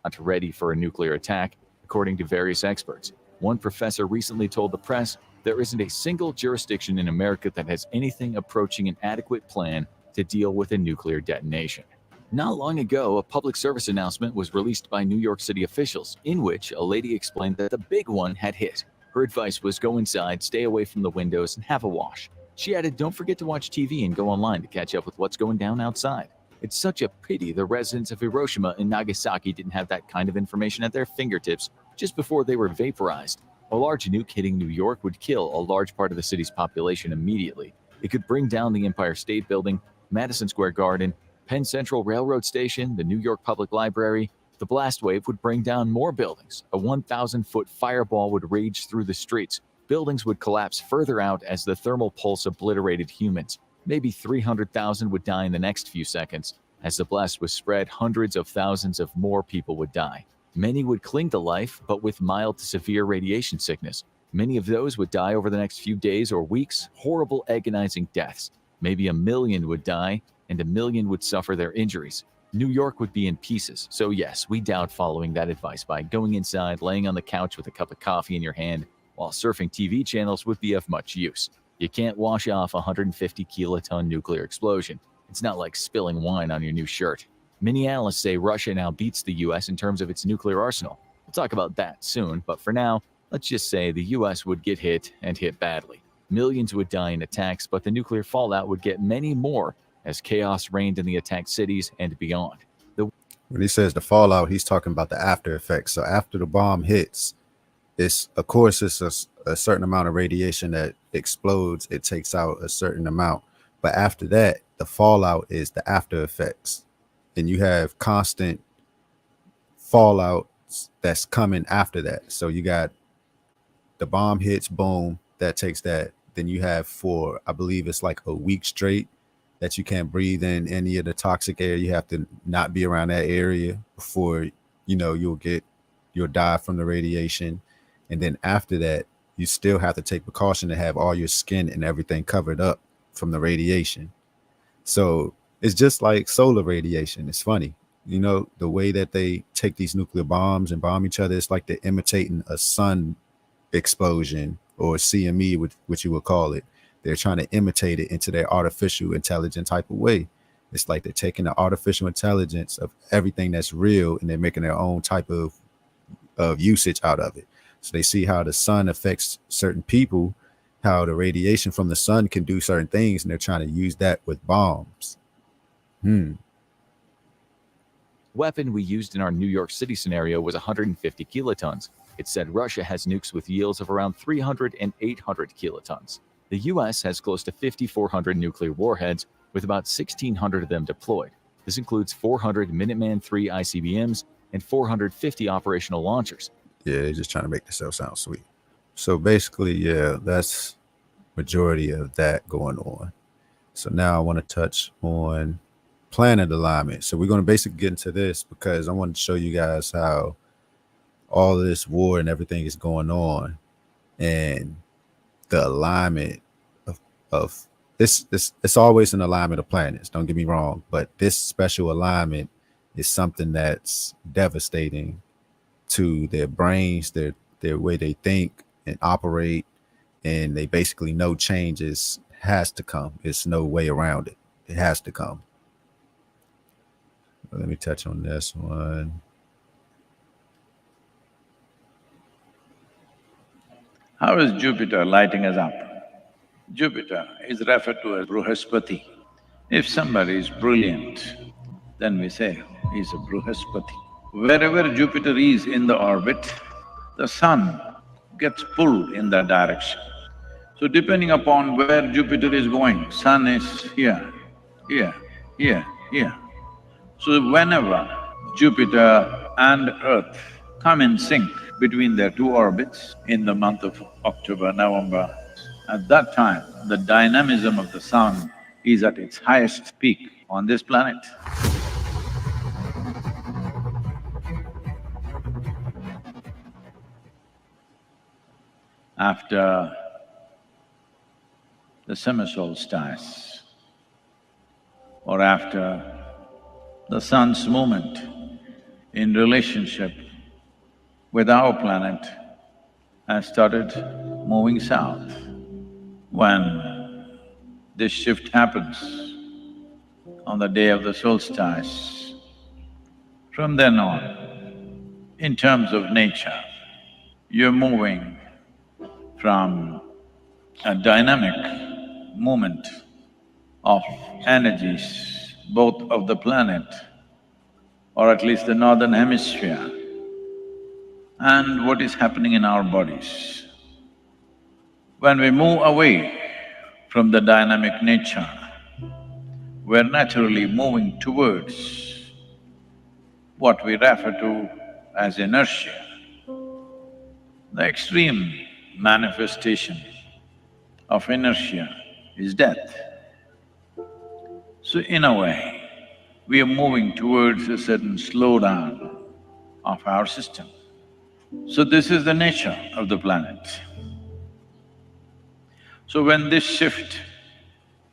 Not ready for a nuclear attack, according to various experts. One professor recently told the press there isn't a single jurisdiction in America that has anything approaching an adequate plan to deal with a nuclear detonation. Not long ago, a public service announcement was released by New York City officials, in which a lady explained that the big one had hit. Her advice was go inside, stay away from the windows, and have a wash. She added, don't forget to watch TV and go online to catch up with what's going down outside. It's such a pity the residents of Hiroshima and Nagasaki didn't have that kind of information at their fingertips just before they were vaporized. A large nuke hitting New York would kill a large part of the city's population immediately. It could bring down the Empire State Building, Madison Square Garden, Penn Central Railroad Station, the New York Public Library. The blast wave would bring down more buildings. A 1,000-foot fireball would rage through the streets. Buildings would collapse further out as the thermal pulse obliterated humans. Maybe 300,000 would die in the next few seconds. As the blast was spread, hundreds of thousands of more people would die. Many would cling to life, but with mild to severe radiation sickness. Many of those would die over the next few days or weeks, horrible, agonizing deaths. Maybe 1 million would die, and 1 million would suffer their injuries. New York would be in pieces. So yes, we doubt following that advice by going inside, laying on the couch with a cup of coffee in your hand, while surfing TV channels would be of much use. You can't wash off a 150 kiloton nuclear explosion. It's not like spilling wine on your new shirt. Many analysts say Russia now beats the US in terms of its nuclear arsenal. We'll talk about that soon, but for now, let's just say the US would get hit and hit badly. Millions would die in attacks, but the nuclear fallout would get many more as chaos reigned in the attacked cities and beyond. When he says the fallout, he's talking about the after effects. So after the bomb hits, it's a certain amount of radiation that explodes. It takes out a certain amount. But after that, the fallout is the after effects. And you have constant fallout that's coming after that. So you got the bomb hits, boom, that takes that. Then you have for, I believe it's like a week straight that you can't breathe in any of the toxic air. You have to not be around that area before, you'll die from the radiation. And then after that, you still have to take precaution to have all your skin and everything covered up from the radiation. So it's just like solar radiation. It's funny, the way that they take these nuclear bombs and bomb each other. It's like they're imitating a sun explosion or CME, which you would call it. They're trying to imitate it into their artificial intelligence type of way. It's like they're taking the artificial intelligence of everything that's real and they're making their own type of usage out of it. So they see how the sun affects certain people, how the radiation from the sun can do certain things, and they're trying to use that with bombs. Weapon we used in our New York City scenario was 150 kilotons. It said Russia has nukes with yields of around 300 and 800 kilotons. The US has close to 5,400 nuclear warheads, with about 1,600 of them deployed. This includes 400 Minuteman III ICBMs and 450 operational launchers. Yeah, they're just trying to make themselves sound sweet. So basically, yeah, that's majority of that going on. So now I want to touch on planet alignment. So we're going to basically get into this because I want to show you guys how all this war and everything is going on, and the alignment of this. It's always an alignment of planets. Don't get me wrong, but this special alignment is something that's devastating to their brains, their way they think and operate, and they basically know changes has to come. There's no way around it. It has to come. Let me touch on this one. How is Jupiter lighting us up? Jupiter is referred to as Bruhaspati. If somebody is brilliant, then we say he's a Bruhaspati. Wherever Jupiter is in the orbit, the sun gets pulled in that direction. So depending upon where Jupiter is going, sun is here, here, here, here. So whenever Jupiter and Earth come in sync between their two orbits in the month of October, November, at that time, the dynamism of the sun is at its highest peak on this planet. after the summer solstice or after the sun's movement in relationship with our planet has started moving south. When this shift happens on the day of the solstice, from then on, in terms of nature, you're moving from a dynamic movement of energies, both of the planet, or at least the northern hemisphere, and what is happening in our bodies. When we move away from the dynamic nature, we're naturally moving towards what we refer to as inertia. The extreme manifestation of inertia is death. So in a way, we are moving towards a certain slowdown of our system. So this is the nature of the planet. So when this shift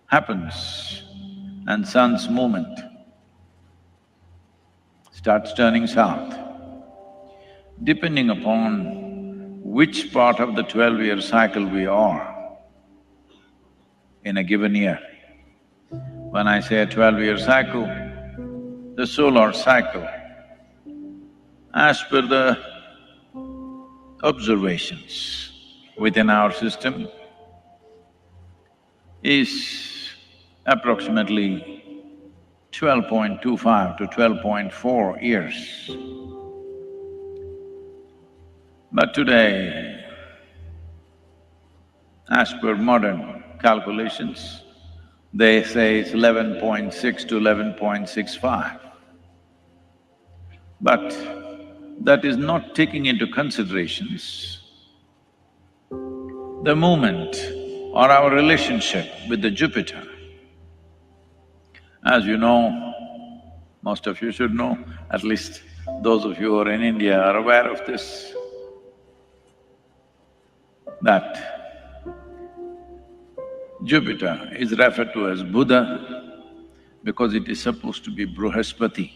happens and sun's movement starts turning south, depending upon which part of the 12-year cycle we are in a given year. When I say a 12-year cycle, the solar cycle, as per the observations within our system, is approximately 12.25 to 12.4 years. But today, as per modern calculations, they say it's 11.6 to 11.65. But that is not taking into considerations the movement or our relationship with the Jupiter. As you know, most of you should know, at least those of you who are in India are aware of this, that Jupiter is referred to as Buddha because it is supposed to be Bruhaspati.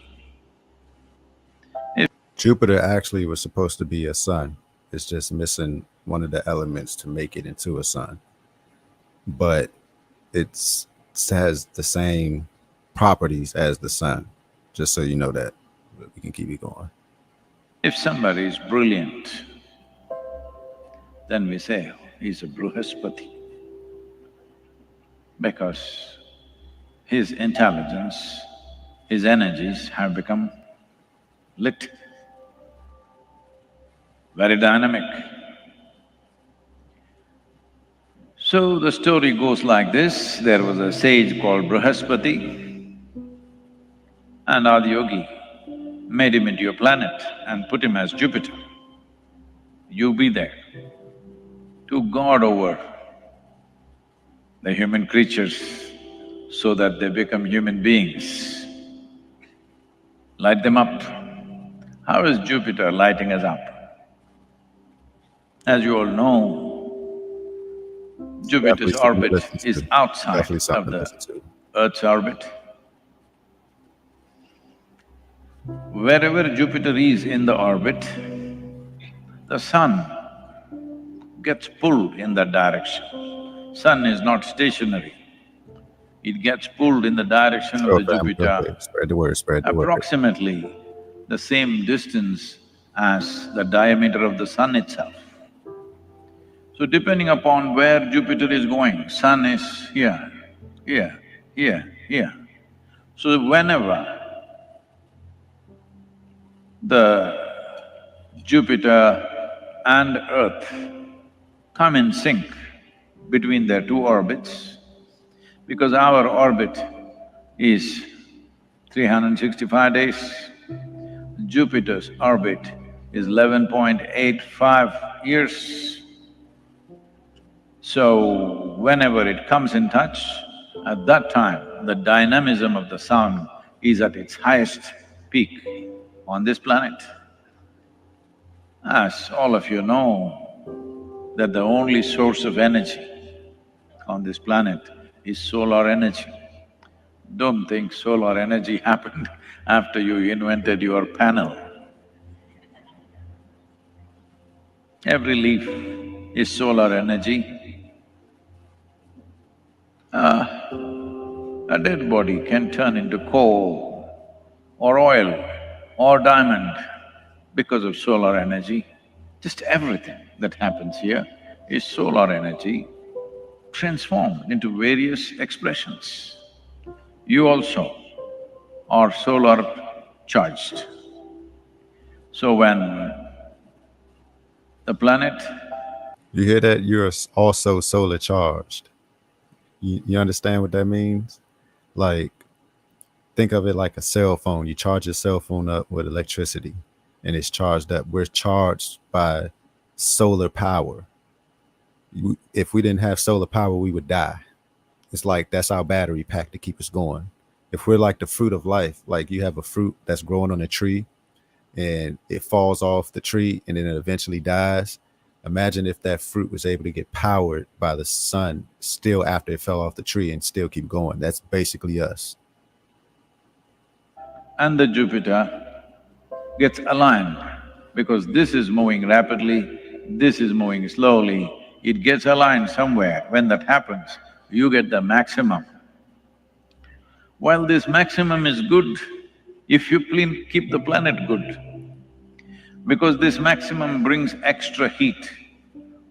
Jupiter actually was supposed to be a sun. It's just missing one of the elements to make it into a sun. But it has the same properties as the sun, just so you know that. We can keep it going. If somebody is brilliant, then we say he's a Bruhaspati, because his intelligence, his energies have become lit, very dynamic. So the story goes like this: there was a sage called Bruhaspati, and Adiyogi made him into a planet and put him as Jupiter. You be there to guard over the human creatures so that they become human beings. Light them up. How is Jupiter lighting us up? As you all know, Jupiter's orbit is outside of the Earth's orbit. Wherever Jupiter is in the orbit, the sun gets pulled in that direction. Sun is not stationary. It gets pulled in the direction of the Jupiter, spread the word, approximately the same distance as the diameter of the sun itself. So depending upon where Jupiter is going, sun is here, here, here, here. So whenever the Jupiter and Earth come in sync between their two orbits, because our orbit is 365 days, Jupiter's orbit is 11.85 years. So whenever it comes in touch, at that time, the dynamism of the sun is at its highest peak on this planet. As all of you know, that the only source of energy on this planet is solar energy. Don't think solar energy happened after you invented your panel. Every leaf is solar energy. A dead body can turn into coal or oil or diamond because of solar energy. Just everything that happens here is solar energy transformed into various expressions. You also are solar charged. So when the planet… You hear that? You're also solar charged. You understand what that means? Like, think of it like a cell phone. You charge your cell phone up with electricity and it's charged up. We're charged by solar power. If we didn't have solar power, we would die. It's like that's our battery pack to keep us going. If we're like the fruit of life, like you have a fruit that's growing on a tree and it falls off the tree and then it eventually dies. Imagine if that fruit was able to get powered by the sun still after it fell off the tree and still keep going. That's basically us. and the Jupiter gets aligned because this is moving rapidly, this is moving slowly, it gets aligned somewhere. When that happens, you get the maximum. While this maximum is good, if you keep the planet good, because this maximum brings extra heat.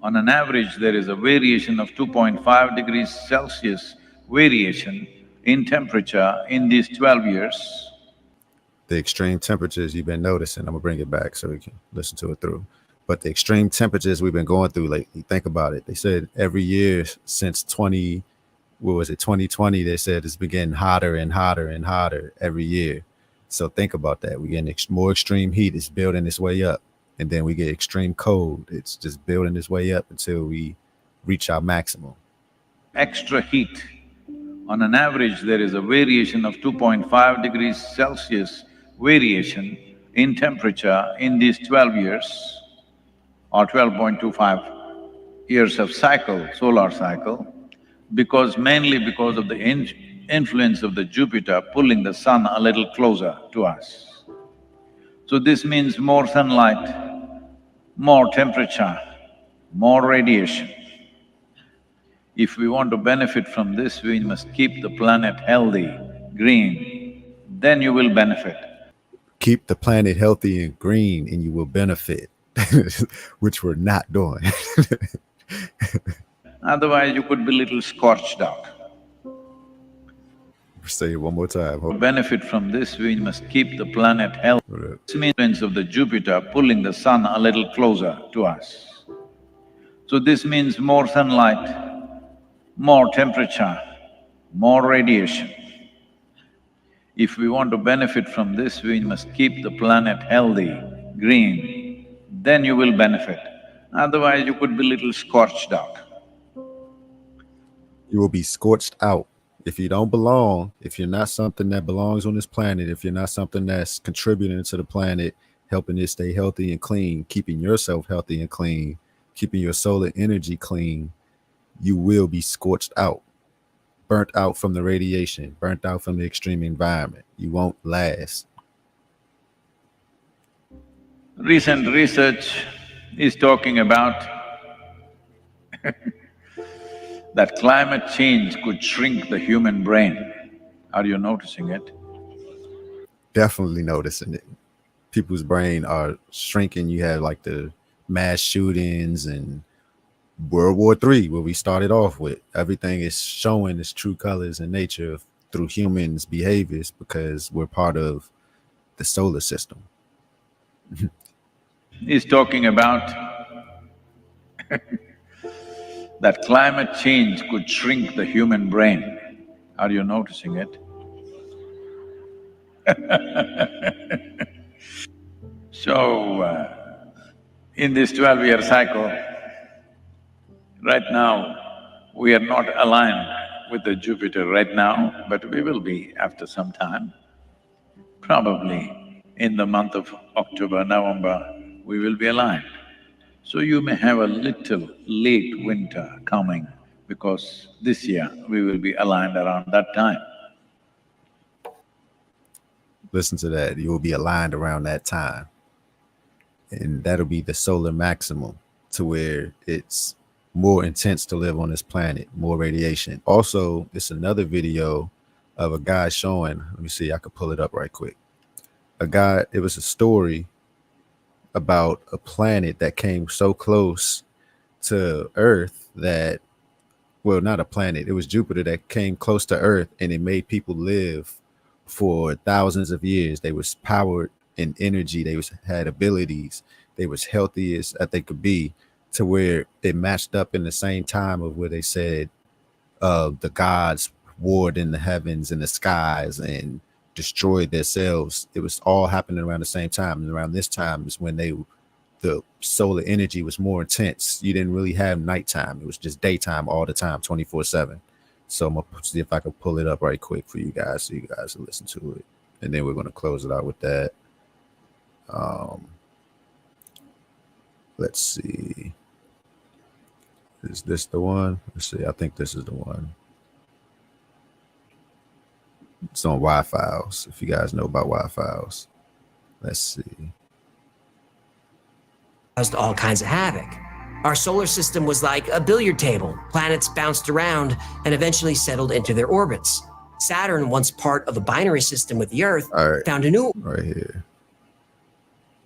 On an average, there is a variation of 2.5 degrees Celsius variation in temperature in these 12 years. The extreme temperatures you've been noticing, I'm gonna bring it back so we can listen to it through. But the extreme temperatures we've been going through lately, think about it. They said every year since 2020, they said it's been getting hotter and hotter and hotter every year. So think about that. We're getting more extreme heat. It's building its way up. And then we get extreme cold. It's just building its way up until we reach our maximum. Extra heat. On an average, there is a variation of 2.5 degrees Celsius variation in temperature in these 12 years or 12.25 years of cycle, solar cycle, mainly because of the influence of the Jupiter pulling the sun a little closer to us. So this means more sunlight, more temperature, more radiation. If we want to benefit from this, we must keep the planet healthy, green, then you will benefit. Keep the planet healthy and green and you will benefit, which we're not doing. Otherwise, you could be little scorched out. Say it one more time. To benefit from this, we must keep the planet healthy. This means of the Jupiter pulling the sun a little closer to us. So this means more sunlight, more temperature, more radiation. If we want to benefit from this, we must keep the planet healthy, green, then you will benefit. Otherwise, you could be little scorched out. You will be scorched out. If you don't belong, if you're not something that belongs on this planet, if you're not something that's contributing to the planet, helping it stay healthy and clean, keeping yourself healthy and clean, keeping your solar energy clean, you will be scorched out, burnt out from the radiation, burnt out from the extreme environment. You won't last. Recent research is talking about that climate change could shrink the human brain. Are you noticing it? Definitely noticing it. People's brain are shrinking. You have like the mass shootings and World War III, where we started off with. Everything is showing its true colors and nature through humans' behaviors because we're part of the solar system. He's talking about that climate change could shrink the human brain. Are you noticing it? So, in this 12-year cycle, right now, we are not aligned with the Jupiter right now, but we will be after some time. Probably in the month of October, November, we will be aligned. So you may have a little late winter coming because this year we will be aligned around that time. Listen to that. You will be aligned around that time. And that'll be the solar maximum, to where it's more intense to live on this planet, more radiation. Also, it's another video of a guy showing, let me see, I could pull it up right quick. It was a story about a planet that came so close to Earth that, well, not a planet, it was Jupiter that came close to Earth, and it made people live for thousands of years. They was powered in energy, had abilities, they was healthy as they could be, to where it matched up in the same time of where they said the gods warred in the heavens and the skies and destroyed themselves. It was all happening around the same time. And around this time is when the solar energy was more intense. You didn't really have nighttime. It was just daytime all the time, 24/7. So I'm gonna see if I can pull it up right quick for you guys, so you guys can listen to it. And then we're gonna close it out with that. Let's see. Is this the one? Let's see. I think this is the one. It's on Y-Files, if you guys know about Y-Files. Let's see. Caused all kinds of havoc. Our solar system was like a billiard table. Planets bounced around and eventually settled into their orbits. Saturn, once part of a binary system with the Earth, found a new... Right here.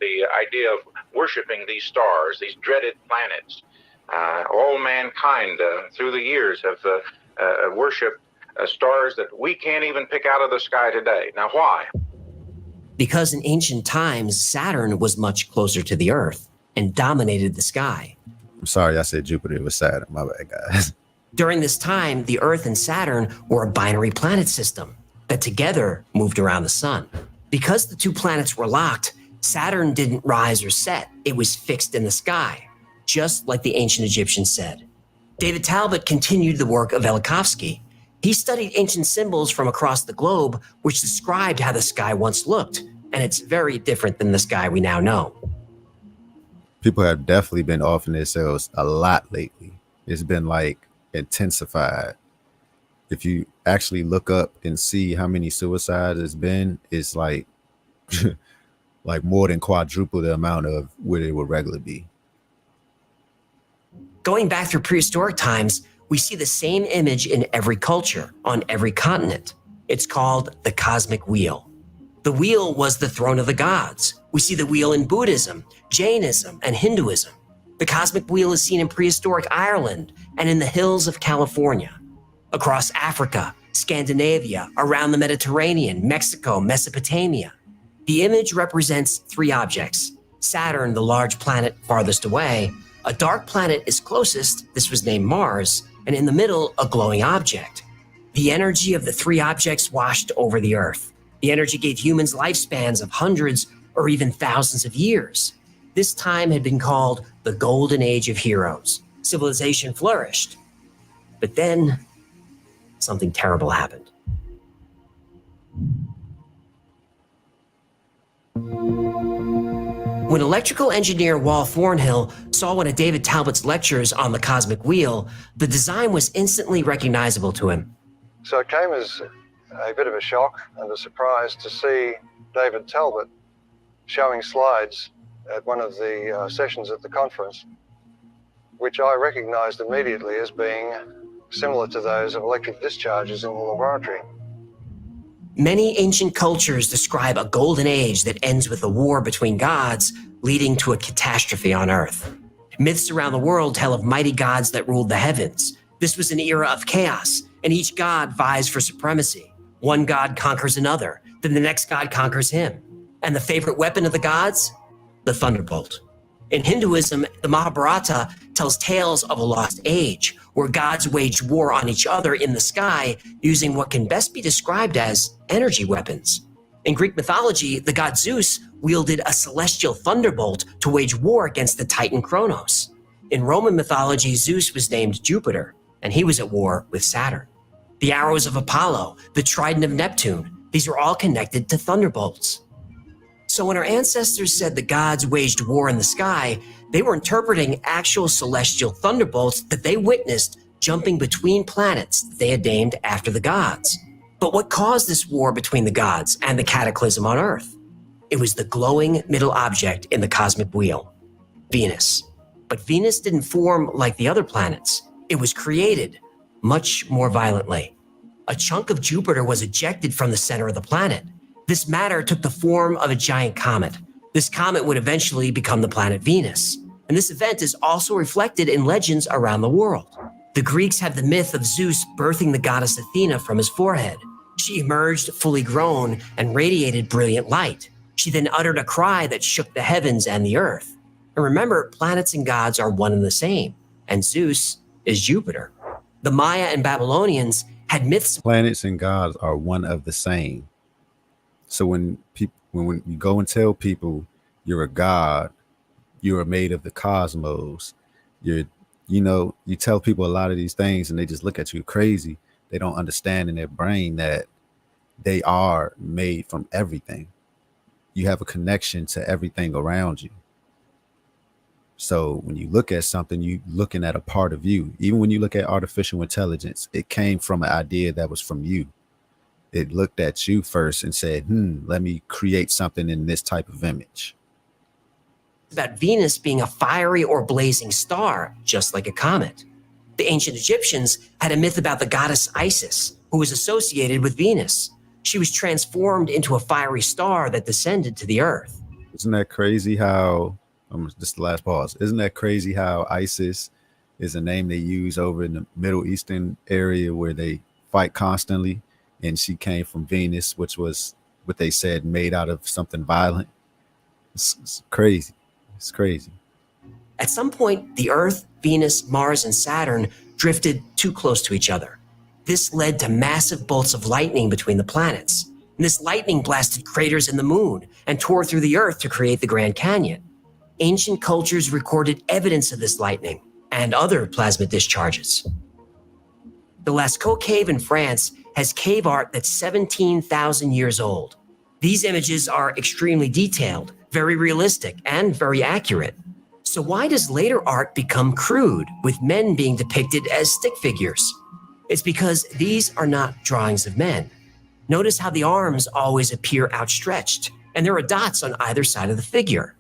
The idea of worshiping these stars, these dreaded planets. All mankind through the years have worshipped stars that we can't even pick out of the sky today. Now, why? Because in ancient times, Saturn was much closer to the Earth and dominated the sky. I'm sorry, I said Jupiter. It was Saturn. My bad, guys. During this time, the Earth and Saturn were a binary planet system that together moved around the sun. Because the two planets were locked, Saturn didn't rise or set. It was fixed in the sky, just like the ancient Egyptians said. David Talbot continued the work of Velikovsky. He studied ancient symbols from across the globe, which described how the sky once looked, and it's very different than the sky we now know. People have definitely been offing themselves a lot lately. It's been like intensified. If you actually look up and see how many suicides it's been, it's like like more than quadruple the amount of what it would regularly be. Going back through prehistoric times, we see the same image in every culture, on every continent. It's called the cosmic wheel. The wheel was the throne of the gods. We see the wheel in Buddhism, Jainism, and Hinduism. The cosmic wheel is seen in prehistoric Ireland and in the hills of California. Across Africa, Scandinavia, around the Mediterranean, Mexico, Mesopotamia. The image represents three objects: Saturn, the large planet farthest away, a dark planet is closest, this was named Mars, and in the middle, a glowing object. The energy of the three objects washed over the Earth. The energy gave humans lifespans of hundreds or even thousands of years. This time had been called the Golden Age of Heroes. Civilization flourished. But then, something terrible happened. When electrical engineer Wal Thornhill saw one of David Talbot's lectures on the cosmic wheel, the design was instantly recognizable to him. So it came as a bit of a shock and a surprise to see David Talbot showing slides at one of the sessions at the conference, which I recognized immediately as being similar to those of electric discharges in the laboratory. Many ancient cultures describe a golden age that ends with a war between gods, leading to a catastrophe on Earth. Myths around the world tell of mighty gods that ruled the heavens. This was an era of chaos, and each god vies for supremacy. One god conquers another, then the next god conquers him. And the favorite weapon of the gods? The thunderbolt. In Hinduism, the Mahabharata tells tales of a lost age, where gods waged war on each other in the sky using what can best be described as energy weapons. In Greek mythology, the god Zeus wielded a celestial thunderbolt to wage war against the titan Kronos. In Roman mythology, Zeus was named Jupiter, and he was at war with Saturn. The arrows of Apollo, the trident of Neptune, these are all connected to thunderbolts. So when our ancestors said the gods waged war in the sky, they were interpreting actual celestial thunderbolts that they witnessed jumping between planets that they had named after the gods. But what caused this war between the gods and the cataclysm on Earth? It was the glowing middle object in the cosmic wheel, Venus. But Venus didn't form like the other planets. It was created much more violently. A chunk of Jupiter was ejected from the center of the planet. This matter took the form of a giant comet. This comet would eventually become the planet Venus. And this event is also reflected in legends around the world. The Greeks have the myth of Zeus birthing the goddess Athena from his forehead. She emerged fully grown and radiated brilliant light. She then uttered a cry that shook the heavens and the earth. And remember, planets and gods are one and the same, and Zeus is Jupiter. The Maya and Babylonians had myths. Planets and gods are one of the same. So when you go and tell people you're a god, you are made of the cosmos, you tell people a lot of these things and they just look at you crazy. They don't understand in their brain that they are made from everything. You have a connection to everything around you. So when you look at something, you're looking at a part of you. Even when you look at artificial intelligence, it came from an idea that was from you. It looked at you first and said, let me create something in this type of image. About Venus being a fiery or blazing star, just like a comet. The ancient Egyptians had a myth about the goddess Isis, who was associated with Venus. She was transformed into a fiery star that descended to the earth. Isn't that crazy how, just the last pause, isn't that crazy how ISIS is a name they use over in the Middle Eastern area where they fight constantly? And she came from Venus, which was what they said made out of something violent. It's crazy. It's crazy. At some point, the Earth, Venus, Mars, and Saturn drifted too close to each other. This led to massive bolts of lightning between the planets. And this lightning blasted craters in the moon and tore through the Earth to create the Grand Canyon. Ancient cultures recorded evidence of this lightning and other plasma discharges. The Lascaux Cave in France has cave art that's 17,000 years old. These images are extremely detailed, very realistic, and very accurate. So why does later art become crude, with men being depicted as stick figures? It's because these are not drawings of men. Notice how the arms always appear outstretched, and there are dots on either side of the figure.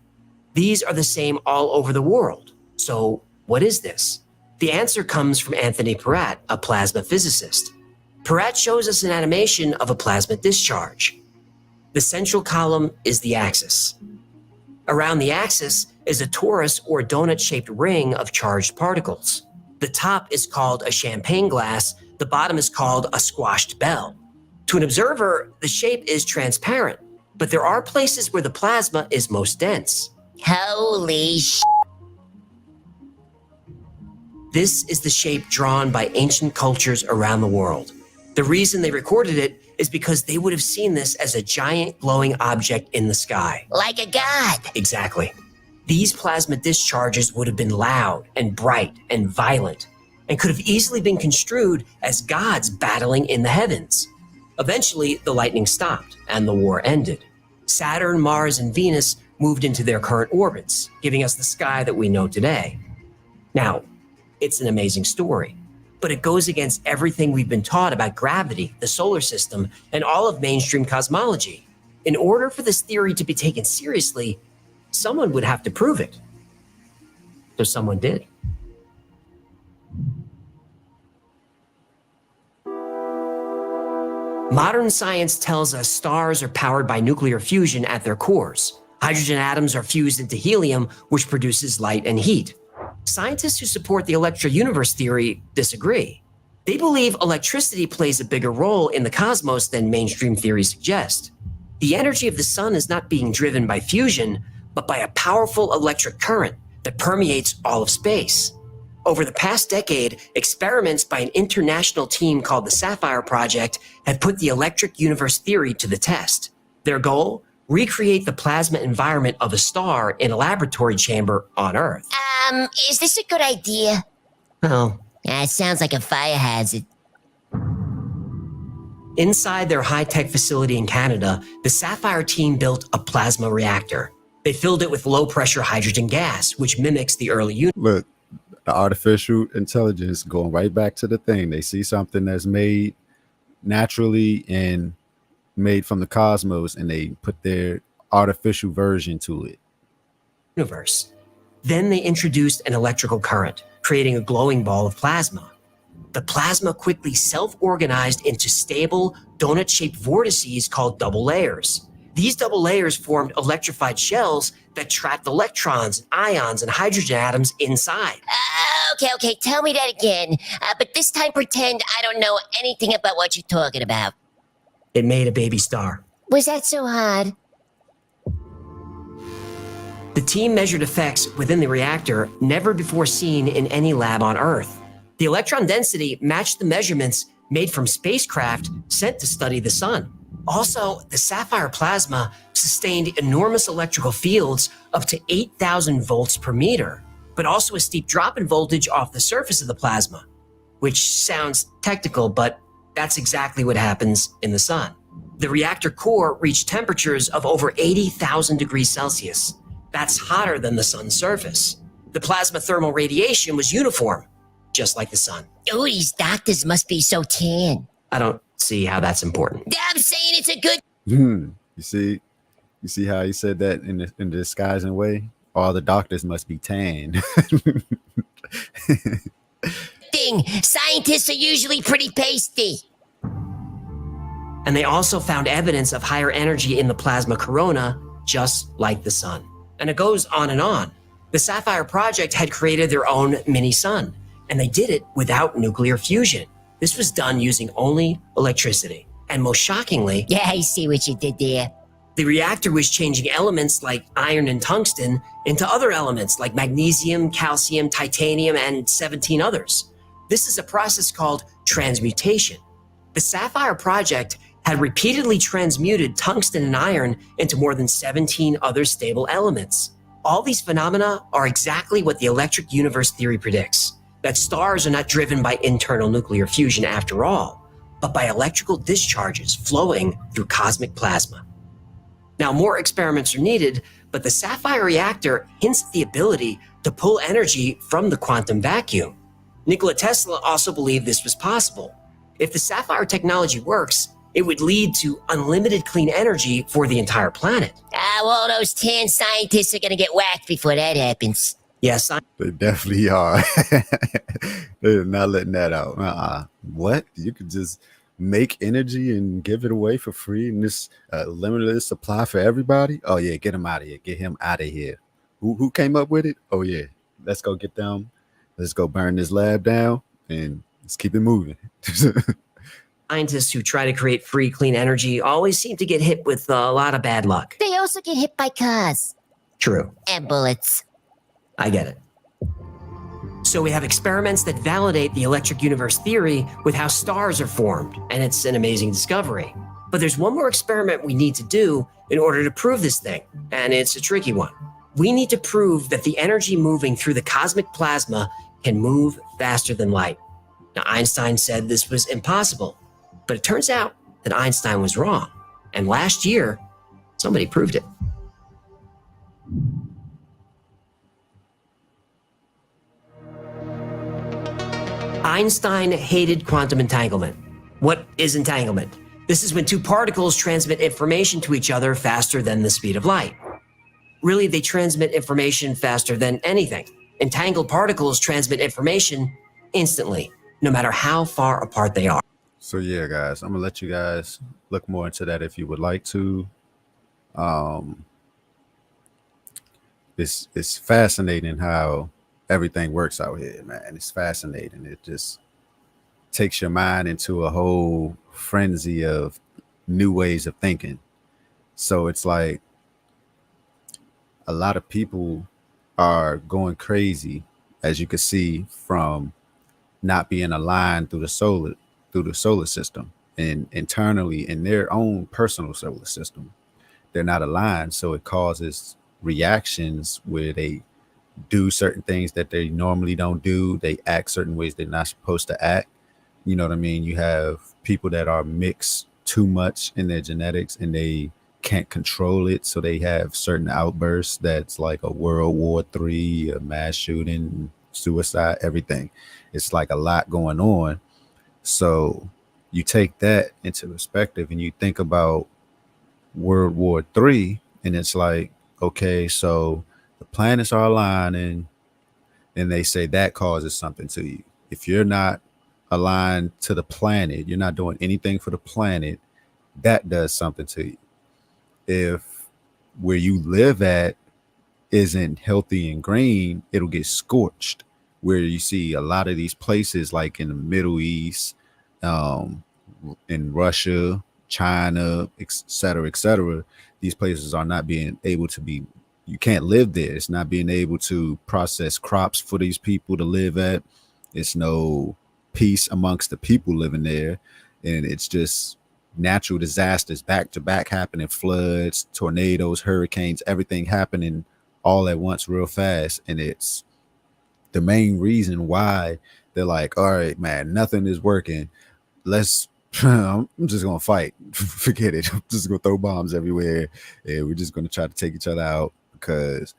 These are the same all over the world. So what is this? The answer comes from Anthony Peratt, a plasma physicist. Peratt shows us an animation of a plasma discharge. The central column is the axis. Around the axis is a torus or donut-shaped ring of charged particles. The top is called a champagne glass, the bottom is called a squashed bell. To an observer, the shape is transparent, but there are places where the plasma is most dense. Holy sh**. This is the shape drawn by ancient cultures around the world. The reason they recorded it is because they would have seen this as a giant glowing object in the sky. Like a god. Exactly. These plasma discharges would have been loud and bright and violent, and could have easily been construed as gods battling in the heavens. Eventually, the lightning stopped and the war ended. Saturn, Mars, and Venus moved into their current orbits, giving us the sky that we know today. Now, it's an amazing story, but it goes against everything we've been taught about gravity, the solar system, and all of mainstream cosmology. In order for this theory to be taken seriously, someone would have to prove it. So someone did. Modern science tells us stars are powered by nuclear fusion at their cores. Hydrogen atoms are fused into helium, which produces light and heat. Scientists who support the electro-universe theory disagree. They believe electricity plays a bigger role in the cosmos than mainstream theories suggest. The energy of the sun is not being driven by fusion, but by a powerful electric current that permeates all of space. Over the past decade, experiments by an international team called the Sapphire Project have put the electric universe theory to the test. Their goal? Recreate the plasma environment of a star in a laboratory chamber on Earth. Is this a good idea? Well, It sounds like a fire hazard. Inside their high-tech facility in Canada, the Sapphire team built a plasma reactor. They filled it with low-pressure hydrogen gas, which mimics the early universe. Look, the artificial intelligence going right back to the thing. They see something that's made naturally and made from the cosmos, and they put their artificial version to it. Universe. Then they introduced an electrical current, creating a glowing ball of plasma. The plasma quickly self-organized into stable, donut-shaped vortices called double layers. These double layers formed electrified shells that trapped electrons, ions, and hydrogen atoms inside. Okay, tell me that again. But this time pretend I don't know anything about what you're talking about. It made a baby star. Was that so hard? The team measured effects within the reactor never before seen in any lab on Earth. The electron density matched the measurements made from spacecraft sent to study the sun. Also, the sapphire plasma sustained enormous electrical fields up to 8,000 volts per meter, but also a steep drop in voltage off the surface of the plasma, which sounds technical, but that's exactly what happens in the sun. The reactor core reached temperatures of over 80,000 degrees Celsius. That's hotter than the sun's surface. The plasma thermal radiation was uniform, just like the sun. Oh, these doctors must be so tan. I don't see how that's important. I'm saying it's a good... You see how he said that in the disguising way? All the doctors must be tan. thing. Scientists are usually pretty pasty. And they also found evidence of higher energy in the plasma corona, just like the sun. And it goes on and on. The Sapphire Project had created their own mini sun, and they did it without nuclear fusion. This was done using only electricity. And most shockingly, yeah, I see what you did there. The reactor was changing elements like iron and tungsten into other elements like magnesium, calcium, titanium, and 17 others. This is a process called transmutation. The Sapphire Project had repeatedly transmuted tungsten and iron into more than 17 other stable elements. All these phenomena are exactly what the electric universe theory predicts, that stars are not driven by internal nuclear fusion after all, but by electrical discharges flowing through cosmic plasma. Now, more experiments are needed, but the Sapphire reactor hints at the ability to pull energy from the quantum vacuum. Nikola Tesla also believed this was possible. If the Sapphire technology works, it would lead to unlimited clean energy for the entire planet. All those 10 scientists are gonna get whacked before that happens. Yes, they definitely are. They're not letting that out. What? You could just make energy and give it away for free in this limitless supply for everybody? Oh yeah, get him out of here. Get him out of here. Who came up with it? Oh yeah, let's go get them. Let's go burn this lab down and let's keep it moving. Scientists who try to create free, clean energy always seem to get hit with a lot of bad luck. They also get hit by cars. True. And bullets. I get it. So we have experiments that validate the electric universe theory with how stars are formed, and it's an amazing discovery. But there's one more experiment we need to do in order to prove this thing, and it's a tricky one. We need to prove that the energy moving through the cosmic plasma can move faster than light. Now, Einstein said this was impossible, but it turns out that Einstein was wrong. And last year, somebody proved it. Einstein hated quantum entanglement. What is entanglement? This is when two particles transmit information to each other faster than the speed of light. Really, they transmit information faster than anything. Entangled particles transmit information instantly, no matter how far apart they are. So yeah, guys, I'm gonna let you guys look more into that if you would like to. It's fascinating how everything works out here, man. It's fascinating. It just takes your mind into a whole frenzy of new ways of thinking. So it's like a lot of people are going crazy, as you can see, from not being aligned through the solar system, and internally in their own personal solar system, they're not aligned. So it causes reactions where they do certain things that they normally don't do. They act certain ways they're not supposed to act. You know what I mean? You have people that are mixed too much in their genetics and they can't control it, so they have certain outbursts that's like a World War III, a mass shooting, suicide, everything. It's like a lot going on. So you take that into perspective and you think about World War III, and it's like, okay, so the planets are aligning, and they say that causes something to you. If you're not aligned to the planet, you're not doing anything for the planet, that does something to you. If where you live at isn't healthy and green, it'll get scorched. Where you see a lot of these places like in the Middle East, um, in Russia, China, et cetera, these places are not being able to be, you can't live there. It's not being able to process crops for these people to live at. It's no peace amongst the people living there. And it's just natural disasters back to back happening, floods, tornadoes, hurricanes, everything happening all at once real fast. And it's the main reason why they're like, all right, man, nothing is working. I'm just gonna fight. Forget it. I'm just gonna throw bombs everywhere, and we're just gonna try to take each other out because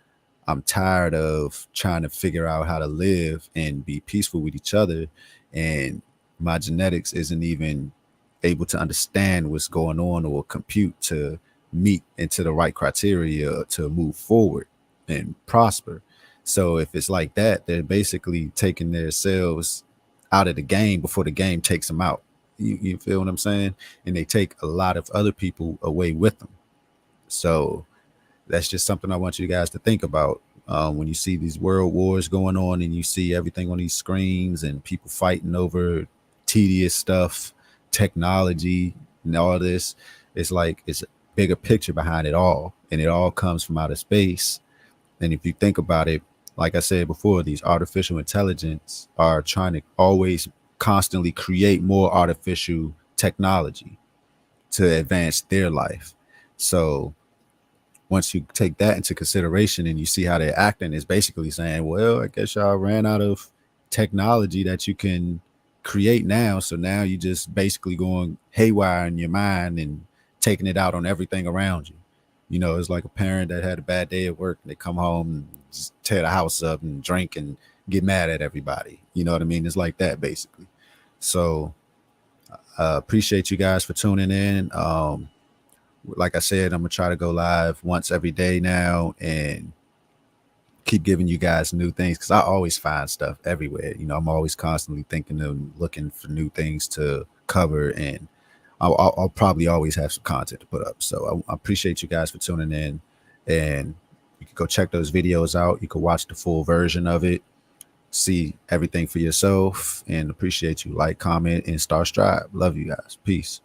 I'm tired of trying to figure out how to live and be peaceful with each other, and my genetics isn't even able to understand what's going on or compute to meet into the right criteria to move forward and prosper. So if it's like that, they're basically taking themselves out of the game before the game takes them out. You feel what I'm saying? And they take a lot of other people away with them. So that's just something I want you guys to think about. When you see these world wars going on and you see everything on these screens and people fighting over tedious stuff, technology and all this, it's like it's a bigger picture behind it all. And it all comes from outer space. And if you think about it, like I said before, these artificial intelligence are trying to always constantly create more artificial technology to advance their life. So once you take that into consideration and you see how they're acting, it's basically saying, well, I guess y'all ran out of technology that you can create now. So now you just basically going haywire in your mind and taking it out on everything around you. You know, it's like a parent that had a bad day at work and they come home and just tear the house up and drink and get mad at everybody. You know what I mean? It's like that basically. So appreciate you guys for tuning in. Like I said, I'm gonna try to go live once every day now and keep giving you guys new things because I always find stuff everywhere. You know, I'm always constantly thinking and looking for new things to cover, and I'll probably always have some content to put up. So I appreciate you guys for tuning in, and you can go check those videos out. You can watch the full version of it, see everything for yourself, and appreciate you. Like, comment, and strive. Love you guys. Peace.